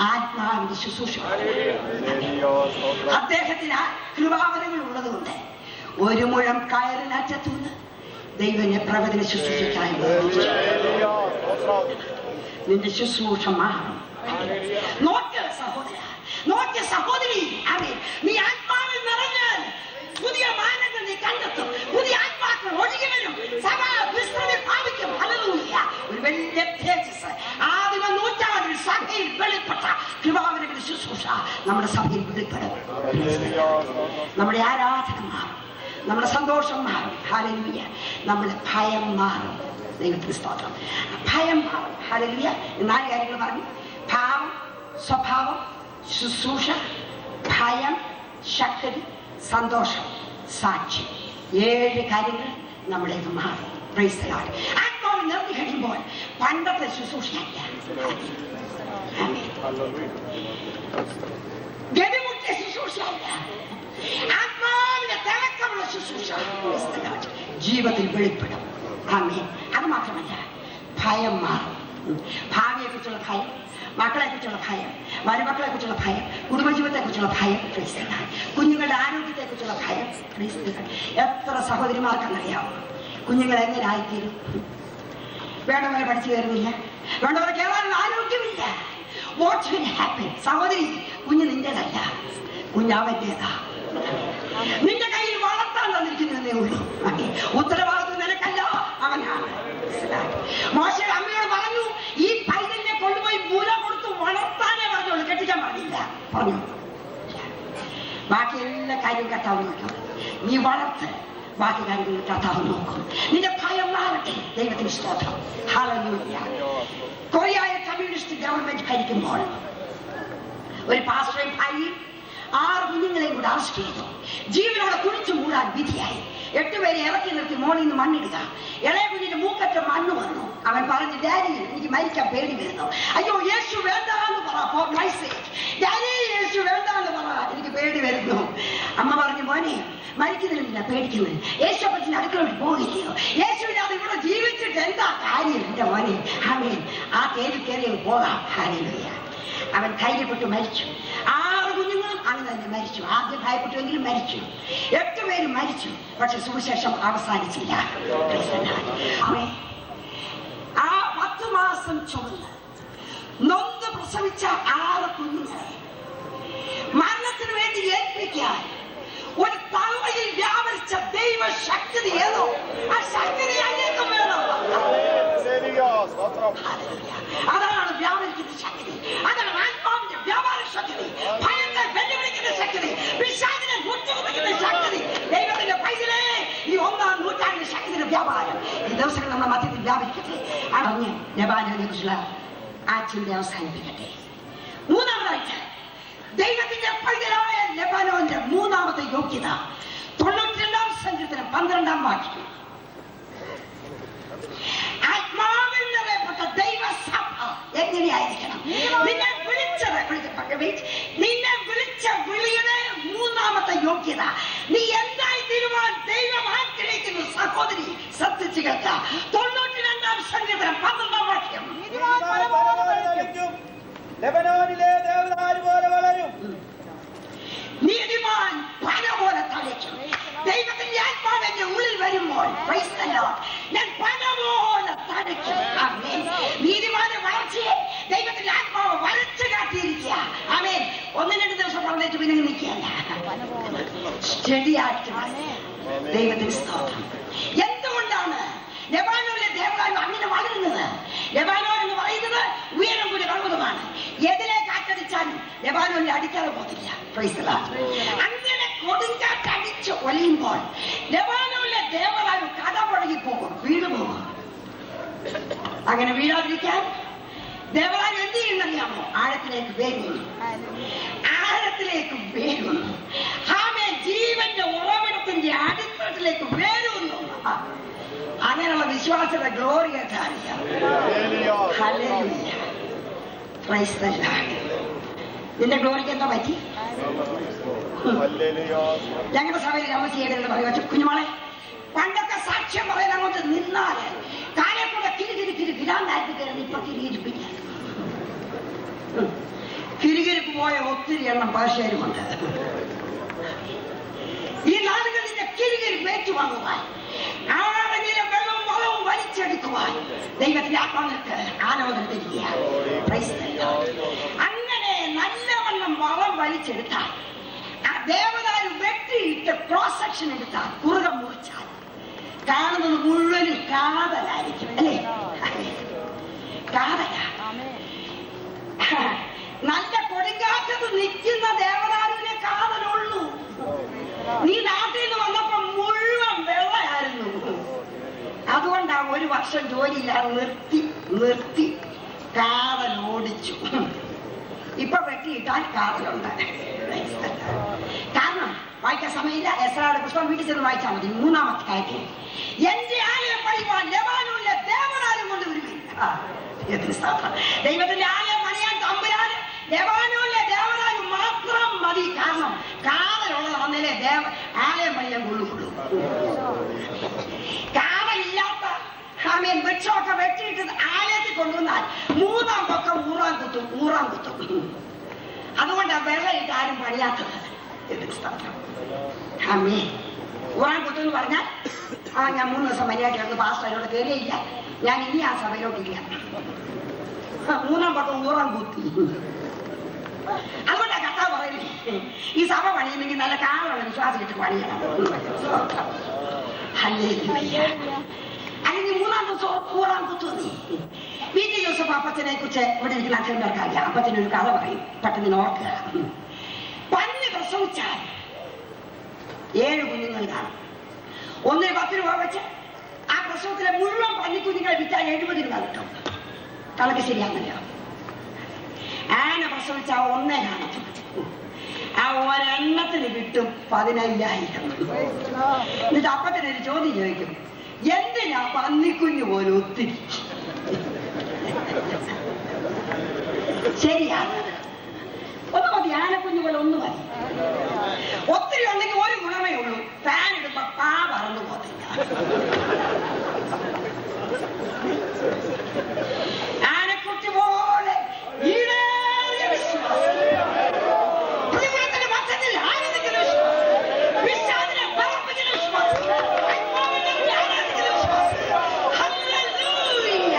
ആത്മാവിന്റെ ശുശ്രൂഷ. അദ്ദേഹത്തിന് കൃപാവരങ്ങൾ ഉള്ളതുകൊണ്ട് 1 മുഴം കയറിനറ്റത്തുനിന്ന് ദൈവനെ പ്രവചന ശുശ്രൂഷയ്ക്കായി നിന്റെ ശുശ്രൂഷ മാറും. നോക്ക് സഹോദര, നോക്ക് സഹോദരി, നീ ആത്മാവിൽ നിറഞ്ഞാൽ പുതിയ മാനങ്ങൾ നീ കണ്ടെത്തും. പുതിയ ആത്മാക്കൾ ഒഴുകി വരും. സഭ വിശ്രമി ഭാവിക്കും. ഹല്ലേലൂയ. ഒരു വലിയ തേജസ് ആദിമ നൂറ്റാണ്ടിൽ സഭയിൽ വെളിപ്പെട്ട കൃപാവരങ്ങളുടെ ശുശ്രൂഷ നമ്മുടെ സഭയിൽ വെളിപ്പെടും. നമ്മുടെ ആരാധന മാറും, നമ്മുടെ സന്തോഷം മാറും. ഹല്ലേലൂയ. നമ്മുടെ ഭയം മാറും. ദൈവത്തിന് സ്തോത്രം. ഭയം മാറും. ഹല്ലേലൂയ. 4 കാര്യങ്ങൾ പറഞ്ഞു: ഭാവം, സ്വഭാവം, ശുശ്രൂഷ, ഭയം, ശക്തി, സന്തോഷം, സാക്ഷ്യം. 7 കാര്യങ്ങൾ നമ്മുടേത് മാറും. Price the Lord. ആത്മാവിൽ നിറഞ്ഞു കഴിയുമ്പോൾ പണ്ടത്തെ ശുശ്രൂഷയല്ല, ഗതിമുട്ടിയ ശുശ്രൂഷയല്ല, ആത്മാവിന്റെ തിളക്കമുള്ള ശുശ്രൂഷ ജീവിതത്തിൽ വെളിപ്പെടും. ആമേൻ. അത് മാത്രമല്ല, ഭയം മാറും. ഭാവിയെ കുറിച്ചുള്ള ഭയം, മക്കളെ കുറിച്ചുള്ള ഭയം, മരുമക്കളെ കുറിച്ചുള്ള ഭയം, കുടുംബജീവിതത്തെ കുറിച്ചുള്ള ഭയം, കുഞ്ഞുങ്ങളുടെ ആരോഗ്യത്തെ കുറിച്ചുള്ള ഭയം. എത്ര സഹോദരിമാർക്കെന്നറിയാമോ കുഞ്ഞുങ്ങൾ എങ്ങനെ ആയിത്തീരും? വേണ്ടവരെ പഠിച്ചു കയറുന്നില്ല, വേണ്ടവരെ കയറാനുള്ള ആരോഗ്യമില്ല. Watts will happen? സഹോദരി, കുഞ്ഞ് നിന്റേതല്ല, കുഞ്ഞാവന്റേതാ. നിന്റെ കയ്യിൽ വളർത്താൻ തന്നിരിക്കുന്നതേ ഉള്ളൂ. ഉത്തരവാദിത്വം നിനക്കല്ല, അവനാണ്. മോശയുടെ അമ്മയോട് പറഞ്ഞു, ഈ പൈതലിനെ കൊണ്ടുപോയി മൂല കൊടുത്ത് വളർത്താനേ പറഞ്ഞോളൂ, കെട്ടിക്കാൻ പാടില്ല പറഞ്ഞു. ബാക്കി എല്ലാ കാര്യവും കർത്താവ് നോക്കും. നീ വളർത്ത്, ബാക്കി കാര്യങ്ങൾ കർത്താവ് നോക്കും. നിന്റെ ഭയം മാറട്ടെ. ദൈവത്തിന് സ്തോത്രം. ഹല്ലേലൂയ. കൊറിയയിൽ കമ്മ്യൂണിസ്റ്റ് ഗവൺമെന്റ് ഭരിക്കുമ്പോൾ ഒരു പാസ്റ്ററേയും ഭാര്യയും 6 കുഞ്ഞുങ്ങളെയും കൂടെ അറസ്റ്റ് ചെയ്തു. ജീവനോടെ കുഴിച്ചു മൂടാൻ വിധിയായി. 8 പേരെ ഇറക്കി നിർത്തി മോളിൽ നിന്ന് മണ്ണിടുക. ഇളയ കുഞ്ഞിന്റെ മൂക്കറ്റ മണ്ണ് വന്നു. അവൻ പറഞ്ഞു, ഡാഡി, എനിക്ക് മരിക്കാൻ പേടി വരുന്നു. അയ്യോ, യേശു വേണ്ട എന്ന് പറ, ഫോർ മൈ സേക്ക്. ഡാഡി, യേശു വേണ്ട എന്ന് പറ, എനിക്ക് പേടി വരുന്നു. അമ്മ പറഞ്ഞു, മോനെ, മരിക്കുന്നില്ല, പേടിക്കുന്നത്. യേശുപ്പത്തിന് അടുക്കളോട്ട് പോകില്ലയോ? യേശുവില്ലാതെ ഇവിടെ ജീവിച്ചിട്ട് എന്താ കാര്യം? എന്റെ മോനെ, ആമേൻ. ആ തേടി കയറി പോകാം. ഹല്ലേലൂയ. അവൻ ധൈര്യപ്പെട്ട് മരിച്ചു. 6 കുഞ്ഞുങ്ങളും അങ്ങനെ തന്നെ മരിച്ചു. ആദ്യം ഭയപ്പെട്ടുവെങ്കിലും മരിച്ചു. 8 പേരും മരിച്ചു. പക്ഷെ സുവിശേഷം അവസാനിച്ചില്ല. ആ 10 മാസം ചുമന്ന് നൊന്ത് പ്രസവിച്ച 6 കുഞ്ഞുങ്ങളെ മരണത്തിന് വേണ്ടി ഏൽപ്പിക്കാൻ ഒരു തള്ളയിൽ വ്യാപരിച്ച ദൈവശക്തി ഏതോ, ആ ശക്തി അങ്ങേക്കും വേണം. അതാണ് വ്യാപരിക്കുന്ന ശക്തി, അതാണ് ആത്മാവിന്റെ വ്യാപാര ശക്തി, ഭയത്തെ വെല്ലുവിളിക്കുന്ന ശക്തി, പിശാചിനെ മുട്ടുകുറിക്കുന്ന ശക്തി. ദൈവത്തിന്റെ പൈതലേ, ഈ 1-ാം നൂറ്റാണ്ടിന്റെ ശക്തിയുടെ വ്യാപാരം ഈ ദിവസങ്ങൾ നമ്മുടെ മധ്യത്തിൽ വ്യാപരിക്കട്ടെ. അറിഞ്ഞ് ലെബാനോനെ കുറിച്ചുള്ള ആ ചിന്ത അവസാനിപ്പിക്കട്ടെ. മൂന്നാമതായിട്ട് ദൈവത്തിന്റെ പൈതലായ ലെബാനോന്റെ മൂന്നാമത്തെ യോഗ്യത 92-ാം സങ്കീർത്തനം 12-ാം വാക്യം. ആത്മാവിൽ നിറയപ്പെട്ട ദൈവസഭ എങ്ങനെയായിരിക്കണം? നിന്നെ വിളിച്ച വിളിയുടെ മൂന്നാമത്തെ യോഗ്യത നീ എന്തായി തീരുവാൻ ദൈവം ആഗ്രഹിക്കുന്നു. സഹോദരി, ശ്രദ്ധിച്ചു കേൾക്ക. 92-ാം സങ്കീർത്തനം 12-ാം വാക്യം. ലെബനോനിലെ ദേവദാരു പോലെ വളരും, നീതിമാൻ പന പോലെ തളിക്കും. ദൈവത്തിന്റെ ആത്മാവ് എന്റെ ഉള്ളിൽ വരുമ്പോൾ ഞാൻ പന പോലെ തളിക്കും. നീതിമാന്റെ വളർച്ചയെ ദൈവത്തിന്റെ ആത്മാവ് വരച്ചു കാട്ടിയിരിക്കുക. ആമേൻ. 1-2 ദിവസം പറഞ്ഞിട്ട് പിന്നെ നിൽക്കുകയല്ല, സ്റ്റഡിയായിട്ട് ദൈവത്തിന് സ്തോത്രം. എന്തുകൊണ്ടാണ് ലെബാനോനിലെ ദേവദാരു അങ്ങനെ വളരുന്നത്? ലെബാനോൻ എന്ന് പറയുന്നത് ഉയരം കൂടി പർവ്വതമാണ്. എതിലെ കാറ്റടിച്ചാലും ലെബാനോനിൽ അടിക്കാതെ പോകില്ല. അങ്ങനെ കൊടുങ്കാറ്റടിച്ച് ഒലിയുമ്പോൾ ലെബാനോനിലെ ദേവദാരു കടപുഴകി പോകും, വീണു പോകും. അങ്ങനെ വീഴാതിരിക്കാൻ ദേവദാരു എന്ത് ചെയ്യുന്നറിയാമോ? ആഴത്തിലേക്ക് വേരുന്നു, ആഴത്തിലേക്ക് വേരുന്നു. ആമേ, ജീവന്റെ ഉറവിടത്തിന്റെ അടിത്തട്ടിലേക്ക് വേരുന്നു. അങ്ങനെയുള്ള വിശ്വാസത്തെ ഗ്ലോറി ആയിട്ട് അറിയാം. നിന്റെ ഗ്ലോറിക്ക് എന്താ പറ്റി? ഞങ്ങളുടെ സഭയിൽ താമസിക്കേണ്ടതെന്ന് പറയുക, കുഞ്ഞുമോളെ, പണ്ടൊക്കെ സാക്ഷ്യം പറയാൻ അങ്ങോട്ട് നിന്നാല് കാലെ കൂടെ കിരികിരിപ്പിരാന്നായിട്ട് കയറുന്ന ഇപ്പൊ കിരികിരിപ്പില്ല. കിരികിരിപ്പ് പോയ ഒത്തിരി എണ്ണം ഭാഷകരുമുണ്ട്. ഈ നാടുകളിന്റെ കിരികിരിപ്പ് ഏറ്റുവാങ്ങുവാൻ, ആരെങ്കിലും വെള്ളവും വളവും വലിച്ചെടുക്കുവാൻ ദൈവത്തിന്റെ ആത്മാവിற்கு ആലോചന തരിക. അങ്ങനെ നല്ലവണ്ണം വളം വലിച്ചെടുത്താൽ, ആ ദേവദാരു വെട്ടിയിട്ട് ക്രോസ് സെക്ഷൻ എടുത്താൽ, കുറുകം മുറിച്ചാൽ കാണുന്നത് മുഴുവനും കാതലായിരിക്കും. അല്ലേ? കാതല. നല്ല കൊടുങ്കാറ്റത്ത് നിൽക്കുന്ന ദേവദാരുവിനെ കാതലുള്ളൂ. നീ നാട്ടിൽ നിന്ന് വന്നപ്പോ മുഴുവൻ വെള്ളമായിരുന്നു. അതുകൊണ്ടാ 1 വർഷം ജോലിയില്ലാതെ നിർത്തി കാതലോടിച്ചു. ഇപ്പൊ വെട്ടിയിട്ടാൽ കാതലുണ്ട്. കാരണം വായിക്കാൻ സമയമില്ല. എസ്രായുടെ പുസ്തകം വീട്ടിൽ ചെന്ന് വായിച്ചാൽ മതി. 3-ാമത്തെ കാര്യം, എന്റെ ആലയം പണിയുവാൻ ലെബാനോനിലെ ദേവദാരു കൊണ്ട് വരുവില്ല. ദൈവത്തിന്റെ ആലയം പണിയാൻ തമ്പുരാന് ലെബാനോനിലെ ദേവദാരു മാത്രം മതി. കാരണം കാതലുള്ളത് വന്നില്ലേ ആലയം പണിയാൻ കൊള്ളുള്ളൂ. കാതലില്ലാത്ത വൃക്ഷമൊക്കെ വെട്ടിയിട്ട് ആലയത്തിൽ കൊണ്ടുവന്നാൽ 3-ാം പക്കം ഊറാൻ കുത്തും. അതുകൊണ്ടാണ് വെള്ളയിട്ട് ആരും പണിയാത്തത്. ഊറാൻ കുത്തും എന്ന് പറഞ്ഞാൽ, ഞാൻ 3 ദിവസം മര്യാദയ്ക്ക് പാസ്റ്റർ അതിലോട്ട് കയറിയില്ല, ഞാൻ ഇനി ആ സഭയിലോട്ടില്ല. 3-ാം പക്കം ഊറാൻ കുത്തി. അതുകൊണ്ടാണ് കർത്താവ് പറയുന്നത്, ഈ സഭ പണിയുന്നെങ്കിൽ നല്ല കാലുള്ള വിശ്വാസം ഇട്ട് പണിയണം. അല്ലെങ്കിൽ 3-ാം ദിവസം ഊറാൻ കുത്തുവന്നേ. വീട്ടിൽ ജോസഫ് അപ്പച്ചനെ കുറിച്ച് ഇവിടെ ഇരിക്കുന്ന അച്ഛനർക്കറിയാം. അപ്പച്ചനൊരു കഥ പറയും, പെട്ടെന്ന് ഓർക്കുക. പന്നി പ്രസവിച്ചാൽ 7 കുഞ്ഞുങ്ങൾ കാണും. 1 10 രൂപ വെച്ച് ആ പ്രസവത്തിലെ മുഴുവൻ പന്നിക്കുഞ്ഞുങ്ങളെ വിറ്റാൽ 70 രൂപ കിട്ടും. കണക്ക് ശരിയാണല്ലോ. ആന പ്രസവിച്ച 1 കാണും. ആ ഒരെണ്ണത്തിന് കിട്ടും 15,000. എന്നിട്ട് അപ്പത്തിനൊരു ചോദ്യം ചോദിക്കും, എന്തിനാ പന്നിക്കുഞ്ഞു പോലും ഒത്തിരി? ശരിയാണ്, ഒന്ന് മതി, ആനക്കുഞ്ഞു പോലെ 1 മതി. ഒത്തിരി ഉണ്ടെങ്കിൽ ഒരു ഗുണമേ ഉള്ളൂ, ഫാൻ ഇടുമ്പോ പാ പറന്നു പോകത്തില്ല. ആനക്കുട്ടി പോലെ ഈടേറിയ വിശ്വാസം, പ്രതികൂലത്തിന്റെ മധ്യത്തിൽ ആനന്ദിക്കുന്ന വിശ്വാസം, പിശാചിനെ പറപ്പിക്കുന്ന വിശ്വാസം, ആത്മാവിനെ ആരാധിക്കുന്ന വിശ്വാസം. Hallelujah,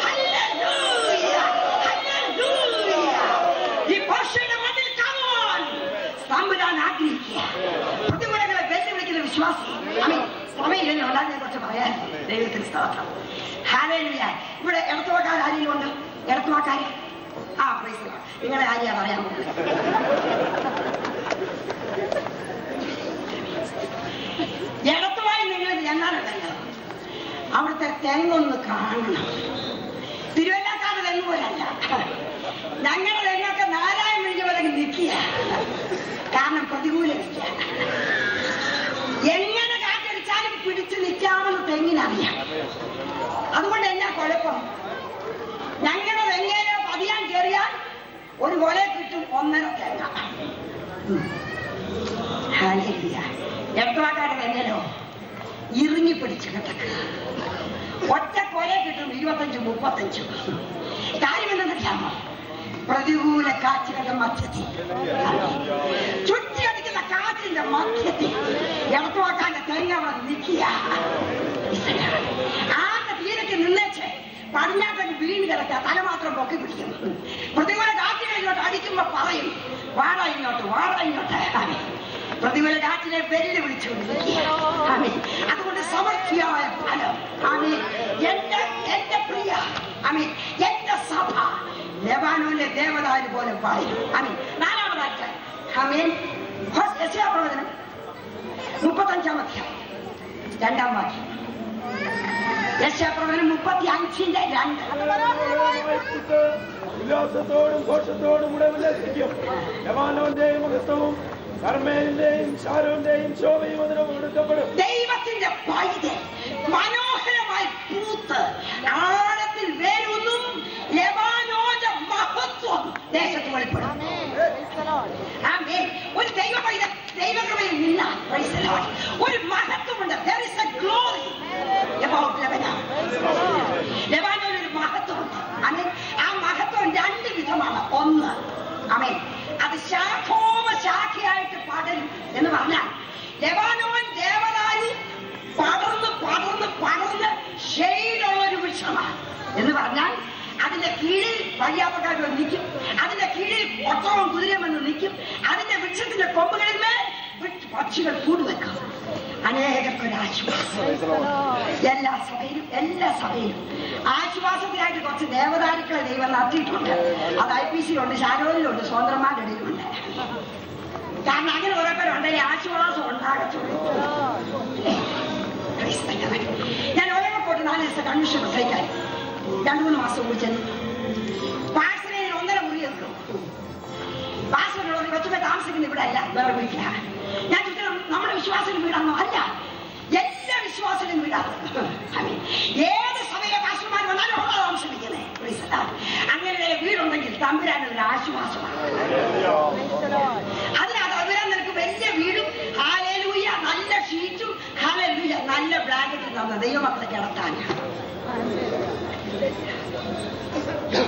hallelujah, hallelujah. ഈ ഭാഷയുടെ മണ്ണിൽ കാണുവാൻ തമ്പുരാൻ ആഗ്രഹിക്കുക. പ്രതികൂലങ്ങളെ വെല്ലുവിളിക്കുന്ന വിശ്വാസി. സമയമില്ലെന്ന് ഉണ്ടാകുന്നതിനെ കുറിച്ച് പറയാൻ ദൈവത്തിന് സ്തോത്രം. ഹല്ലേലൂയ. ഇവിടെ ഇടത്തുവക്കാർ ആരെങ്കിലും ഉണ്ട്? ഇടത്തുവക്കാര് നിങ്ങളുടെ കാര്യം പറയാൻ പോകുന്നത്. ഇടത്തുവായി നിങ്ങൾ എന്നാലുണ്ടല്ലോ അവിടുത്തെ തെങ്ങൊന്ന് കാണണം. തിരുവല്ലക്കാരുടെ തെങ്ങ് പോലല്ല. ഞങ്ങളുടെ തെങ്ങൊക്കെ 4,000 മിനിറ്റ് വരെ നിൽക്കുക. കാരണം പ്രതികൂലമില്ല. എങ്ങനെ കാറ്റടിച്ചാലും പിടിച്ചു നിൽക്കാമെന്ന് തെങ്ങിനറിയാം. അതുകൊണ്ട് എന്നാ കുഴപ്പം? ഞങ്ങളുടെ തെങ്ങേലോ പതിയാൻ കയറിയാൽ ഒരു കൊല കിട്ടും, 1.5 തേങ്ങ. എടത്തുവാക്കാരുടെ തെങ്ങേലോ ഇറുങ്ങി പിടിച്ച് കിടക്കുക. ഒറ്റ കൊല കിട്ടും 25-35. കാര്യം എന്തെന്നറിയാമോ? പ്രതികൂല കാറ്റുകളുടെ മധ്യത്തിൽ, ചുറ്റിയടിക്കുന്ന കാറ്റിന്റെ മധ്യത്തിൽ ഇടത്തുവാക്കാന്റെ തെങ്ങ അവിടെ നിൽക്കുക. ആരുടെ തീരക്ക് നിന്നേച്ച് പടിഞ്ഞാട്ടൊക്കെ വീണ് കിടക്കുക, തല മാത്രം പൊക്കി പിടിക്കും. പ്രതികൂല കാറ്റുകൾ ഇങ്ങോട്ട് അടിക്കുമ്പോ പറയും, വാട ഇങ്ങോട്ട്, വാട ഇങ്ങോട്ട്. പ്രതികൂല കാറ്റിനെ വെല്ലു വിളിച്ചുകൊണ്ടിരിക്കുക. അതുകൊണ്ട് സമൃദ്ധിയായ ഫലം. എന്റെ പ്രിയ എന്റെ സഭ ലെബാനോനിലെ ദേവദാരു പോലെ പറയും. 4-ാമതായിട്ട് യെശയ്യാപ്രവചനം 35-ാം അധ്യായം 2-ാം വാക്യം. യെശയ്യാപ്രവചനം 35:2. ഉല്ലാസത്തോടും ഘോഷത്തോടും ഉടവിലെത്തിക്കും. ലെബാനോന്റെയും മഹത്വവും കർമ്മേലിന്റെയും ശാരോന്റെയും ശോഭയും അതിന് കൊടുക്കപ്പെടും. ദൈവത്തിന്റെ പൈതൽ മനോഹരമായി പൂത്ത് ആഴത്തിൽ വേരൊന്നും ലെബാനോന്റെ മഹത്വം ദേശത്ത് വെളിപ്പെടും. ഒരു ദൈവ പൈതൽ ദൈവകൃപയിൽ നിന്നാൽ ഒരു മഹത്വമുണ്ട്. There is a glory about Lebanon. ലെബാനോന് ഒരു മഹത്വമുണ്ട്. ആ മഹത്വം 2 വിധമാണ്. ഒന്ന്, അത് ശാഖയായിട്ട് പടരും എന്ന് പറഞ്ഞാൽ ലെബാനോൻ ദേവദാരു പടർന്ന് പടർന്ന് പടർന്ന് ഷെയ്ഡുള്ള ഒരു വൃക്ഷമാണ് എന്ന് പറഞ്ഞാൽ അതിന്റെ കീഴിൽ വഴിയാത്രക്കാർ നിൽക്കും, അതിന്റെ കീഴിൽ ഒട്ടവും കുതിരയും വന്ന് നിൽക്കും, അതിന്റെ വൃക്ഷത്തിന്റെ കൊമ്പുകളിന്മേൽ പക്ഷികൾ കൂടുവെക്കും. അനേകർക്കൊരാശ്വാസം. എല്ലാ സഭയിലും ആശ്വാസത്തിനായിട്ട് കുറച്ച് ദേവദാരുക്കളെ ദൈവം നടത്തിയിട്ടുണ്ട്. അത് IPC-യിലുണ്ട്, ശാരോനിലുണ്ട്, സ്വതന്ത്രന്മാരുടെ ഇടയിലുണ്ട്. കാരണം അങ്ങനെ കുറെ പേരുണ്ടെങ്കിൽ ആശ്വാസം ഉണ്ടാകത്തുള്ളൂ. ഞാൻ ഓരോക്കോട്ട് 4 ദിവസത്തെ കൺവെൻഷൻ പ്രസംഗിക്കാൻ 2-3 മാസം കൂടി ചെന്നു. പാഴ്സലിൽ 1.5 മുറി എടുക്കും. പാഴ്സലുള്ളവർ കൊച്ചുമേ താമസിക്കുന്ന ഇവിടെ അല്ല, വേറെ വീട്ടിലാണ്. ഞാൻ ചോദിക്കണം, നമ്മുടെ വിശ്വാസത്തിന് വീടാണോ? അല്ല, എല്ലാ വിശ്വാസത്തിനും വീടാണ്. ഏത് സഭയിലെ പാസ്റ്റർമാർ വന്നാലും അവിടെ താമസിപ്പിക്കുന്നത്. അങ്ങനെ വീടുണ്ടെങ്കിൽ തമ്പുരാനൊരു ആശ്വാസമാണ്. അതിനകത്ത് തമ്പുരാൻ നിനക്ക് വലിയ വീടും ഹല്ലേലൂയ നല്ല ഷീറ്റും ഹല്ലേലൂയ നല്ല ബ്ലാങ്കറ്റും തന്ന ദൈവമക്കളെ കിടത്താൻ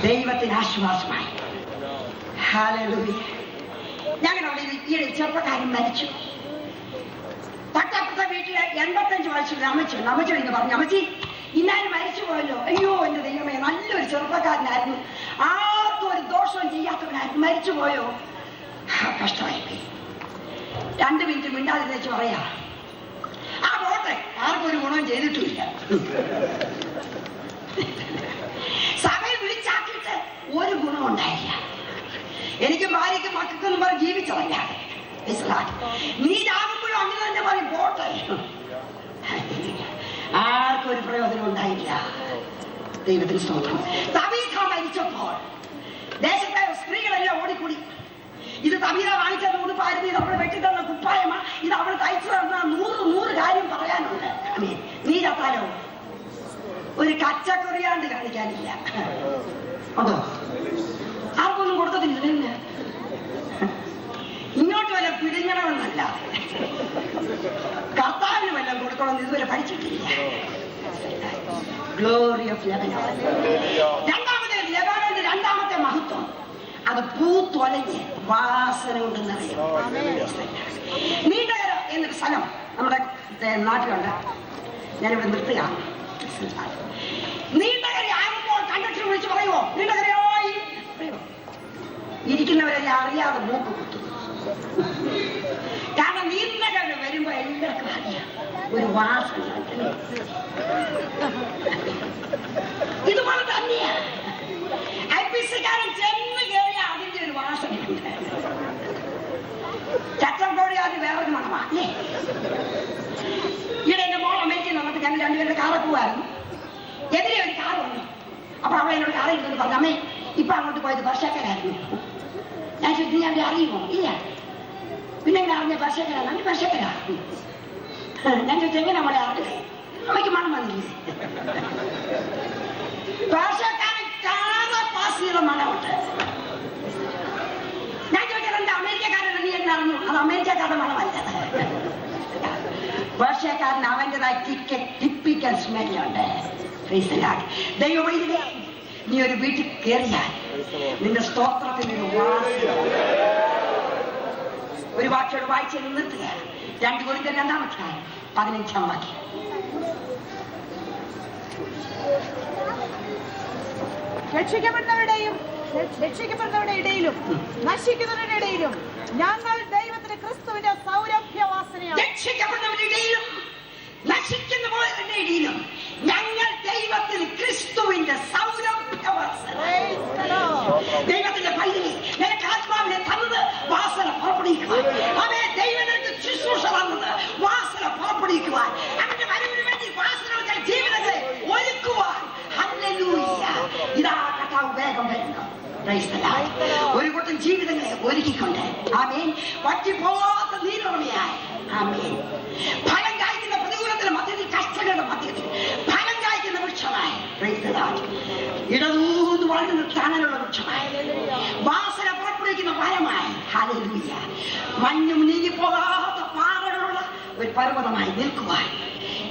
ദൈവത്തിന് ആശ്വാസമായി. ഹല്ലേലൂയ. ഞങ്ങളുടെ അവിടെ ഈയിടെ ചെറുപ്പക്കാരൻ മരിച്ചു. തൊട്ടപ്പുറത്തെ വീട്ടില് 85 വയസ്സുള്ള അമ്മച്ചി എന്ന് പറഞ്ഞു, അമ്മച്ചി ഇന്നാലും മരിച്ചു പോയല്ലോ. അയ്യോ എന്റെ ദൈവമേ, നല്ലൊരു ചെറുപ്പക്കാരനായിരുന്നു, ആർക്കും ഒരു ദോഷവും ചെയ്യാത്തവനായിരുന്നു, മരിച്ചു പോയോ. കഷ്ടമായി. 2 മിനിറ്റ് മിണ്ടാതിരുന്ന് വെച്ച് പറയാ, ആ പോട്ടെ, ആർക്കും ഒരു ഗുണവും ചെയ്തിട്ടുമില്ല. സഭയിൽ വിളിച്ചാക്കിയിട്ട് ഒരു ഗുണം ഉണ്ടായില്ല. എനിക്കും ഭാര്യയ്ക്കും മക്കൾക്കൊന്നും പറഞ്ഞ് ജീവിച്ചതല്ലാതെ. നീ ചാകുമ്പോഴും അങ്ങനെ തന്നെ പറയും, പോട്ടെ. ആർക്കും ഒരു പ്രയോജനം ഉണ്ടായില്ല. ദൈവത്തിന് സ്തോത്രം. തബീഥ മരിച്ചപ്പോൾ ദേശത്തെ സ്ത്രീകളെല്ലാം ഓടിക്കൂടി. ഇത് തബീഥ വാങ്ങിച്ചത് ഉടുപ്പായിരുന്നു, ഇത് അവളെ വെട്ടിത്തന്ന കുപ്പായമാ, ഇത് അവൾ തയ്ച്ചു തന്ന 100 കാര്യം പറയാനുണ്ട്. നീ ചത്താലോ ഒരു കച്ചക്കുറിയാണ്ട് കാണിക്കാനില്ല. അതോ ആർക്കൊന്നും കൊടുക്കത്തില്ല. ഇങ്ങോട്ട് വല്ല പിടിങ്ങണമെന്നല്ല, കർത്താവിന് വല്ലതും കൊടുക്കണമെന്ന് ഇതുവരെ പഠിച്ചിട്ടില്ല. Glory of Lebanon. ലെബനോന്റെ 2-ാമത്തെ മഹത്വം, അത് പൂത്തൊലഞ്ഞ് വാസന കൊണ്ടെന്നറിയാം. നീണ്ടകര എന്നൊരു സ്ഥലം നമ്മുടെ നാട്ടിലുണ്ട്. ഞാനിവിടെ നിർത്തുക. നീണ്ടകര ആകുമ്പോൾ കണ്ടക്ടർ വിളിച്ച് പറയുമോ, നീണ്ടകരയായി ഇരിക്കുന്നവരെല്ലാം അറിയാതെ മൂക്ക് കുത്തും. കിടക്കുക ഒരു വാസന. ഇതുപോലെ തന്നെയാണ് ഐപിസിക്കാരൻ ചെന്ന് കയറിയ അതിന്റെ ഒരു വാസനയുണ്ട്. ചട്ടം കോഴി അത് വേറൊരു മണമാ അല്ലേ? ഇവിടെ എന്റെ മോൾ അമേരിക്കയിൽ വന്നിട്ട് ഞങ്ങൾ രണ്ടുപേരുടെ കാറ് പോവായിരുന്നു. എതിരെ ഒരു കാർ വന്നു. അപ്പൊ അവളെ എന്നോട് കാറിൽ നിന്ന് പറഞ്ഞു, അമ്മേ ഇപ്പൊ അങ്ങോട്ട് പോയത് വർഷക്കാരായിരുന്നു. ഞാൻ ചോദിച്ചു, നീ അവരെ അറിയുമോ? ഇല്ല. പിന്നെ എങ്ങനെ അറിഞ്ഞ വർഷക്കാരാണ്? വർഷക്കാരാ. ഞാൻ ചോദിച്ചു, എങ്ങനെ നമ്മളെ അറിഞ്ഞത്? അമ്മയ്ക്ക് മണം വന്നില്ലേ? വർഷക്കാരൻ കാറ് പാസ് ചെയ്ത മണമുണ്ട്. ഞാൻ ചോദിച്ചത് എന്താ അമേരിക്കക്കാരൻ നീ എന്നറിഞ്ഞു? അത് അമേരിക്കക്കാരുടെ മണമല്ല. വർഷക്കാരൻ അവൻ്റെതായ ടിപ്പിക്കൽ സ്മെല്ലുണ്ട്. ദൈവമേ, നീ ഒരു വീട്ടിൽ കയറിയാൽ നിന്റെ സ്തോത്രത്തിനൊരു വാസന. ഒരു വാക്യോട് വായിച്ച് നിർത്തുക. 2 കൊരിന്ത്യർ 2-ാം അധ്യായം 15-ാം വാക്യം. രക്ഷിക്കപ്പെടുന്നവരുടെ ഇടയിലും നശിക്കുന്നവരുടെ ഇടയിലും ഞങ്ങൾ ദൈവത്തിന് ക്രിസ്തുവിന്റെ സൗരഭ്യവാസനയാണ്. രക്ഷിക്കപ്പെടുന്നവരുടെ ഇടയിലും നശിക്കുന്നവരുടെ ഇടയിലും ഞങ്ങൾ ദൈവത്തിന് ക്രിസ്തുവിന്റെ സൗരഭ്യവാസന. ദൈവത്തിന്റെ പൈതലെ നിനക്ക് ആത്മാവിനെ തന്നത് വാസന പുറപ്പെടുവിക്കുവാൻ. അവയെ ദൈവങ്ങൾക്ക് ശുശ്രൂഷ തന്നത് വാസന പുറപ്പെടുവിക്കുവാൻ. അവന്റെ വരവിന് വേണ്ടി വാസനകൾ ജീവിതങ്ങളെ ഒരുക്കുവാൻ. ഹല്ലേലൂയ. ഇതാ കർത്താവ് വേഗം വരുന്നു. ഒരു കൂട്ടം ജീവിതങ്ങളെ ഒരുക്കിക്കൊണ്ട് ആമേൻ പറ്റിപ്പോവാത്ത നീരുറമയായി ആമേൻ ഫലം കായ്ക്കുന്ന പ്രതികൂലത്തിന്റെ മധ്യത്തിൽ കഷ്ടങ്ങളുടെ മധ്യത്തിൽ ഫലം കായ്ക്കുന്ന വൃക്ഷമായി ഇടതൂന്ന് വളരുന്ന തണലുള്ള വൃക്ഷമായി വാസന പുറപ്പെടുവിക്കുന്ന മരമായി. ഹല്ലേലൂയ. മഞ്ഞും നീങ്ങിപ്പോകാത്ത പാറകളുള്ള ഒരു പർവ്വതമായി നിൽക്കുവാൻ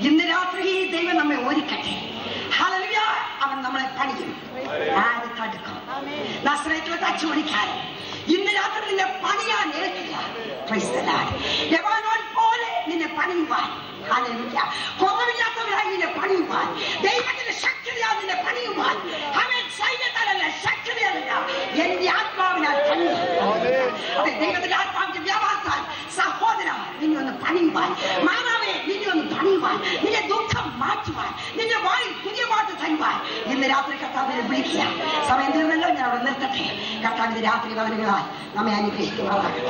ഇന്ന് രാത്രി ദൈവം നമ്മെ ഒരുക്കട്ടെ. ഹല്ലേലൂയ. അവൻ നമ്മളെ പണിയും. ആര് തടുക്കും? നസ്രയത്തിലെ തച്ചുപണിക്കാരൻ ഇന്ന് രാത്രി നിന്നെ പണിയാൻ ഏൽക്കുക. ലെബാനോൻ പോലെ നിന്നെ പണിയുവാൻ. ഹല്ലേലൂയ. കുറവില്ലാത്തവരായി നിന്നെ പണിയുവാൻ. ദൈവത്തിന്റെ ശക്തിയാൽ നിന്നെ പണിയുവാൻ. അവൻ സൈന്യത്താലല്ല, ശക്തിയാലല്ല, എന്റെ ആത്മാവിനാൽ പണിയും. അതെ, ദൈവത്തിന്റെ ആത്മാവിന്റെ വ്യാപാരത്താൽ സഹോദര നിന്നെ ഒന്ന് പണിയുവാൻ. മാതാവേ നിന്നെ ഒന്ന് പണിയുവാൻ. നിന്റെ ദുഃഖം മാറ്റുവാൻ. നിന്റെ വായിൽ പുതിയ പാട്ട് തരുവാൻ ഇന്ന് രാത്രി കർത്താവിനെ വിളിക്കുക. സമയം തീർന്നല്ലോ, ഞാൻ അവിടെ നിർത്തട്ടെ. കർത്താവിന്റെ രാത്രി വചനങ്ങളാൽ നമ്മെ അനുഗ്രഹിക്കുമാറാകട്ടെ.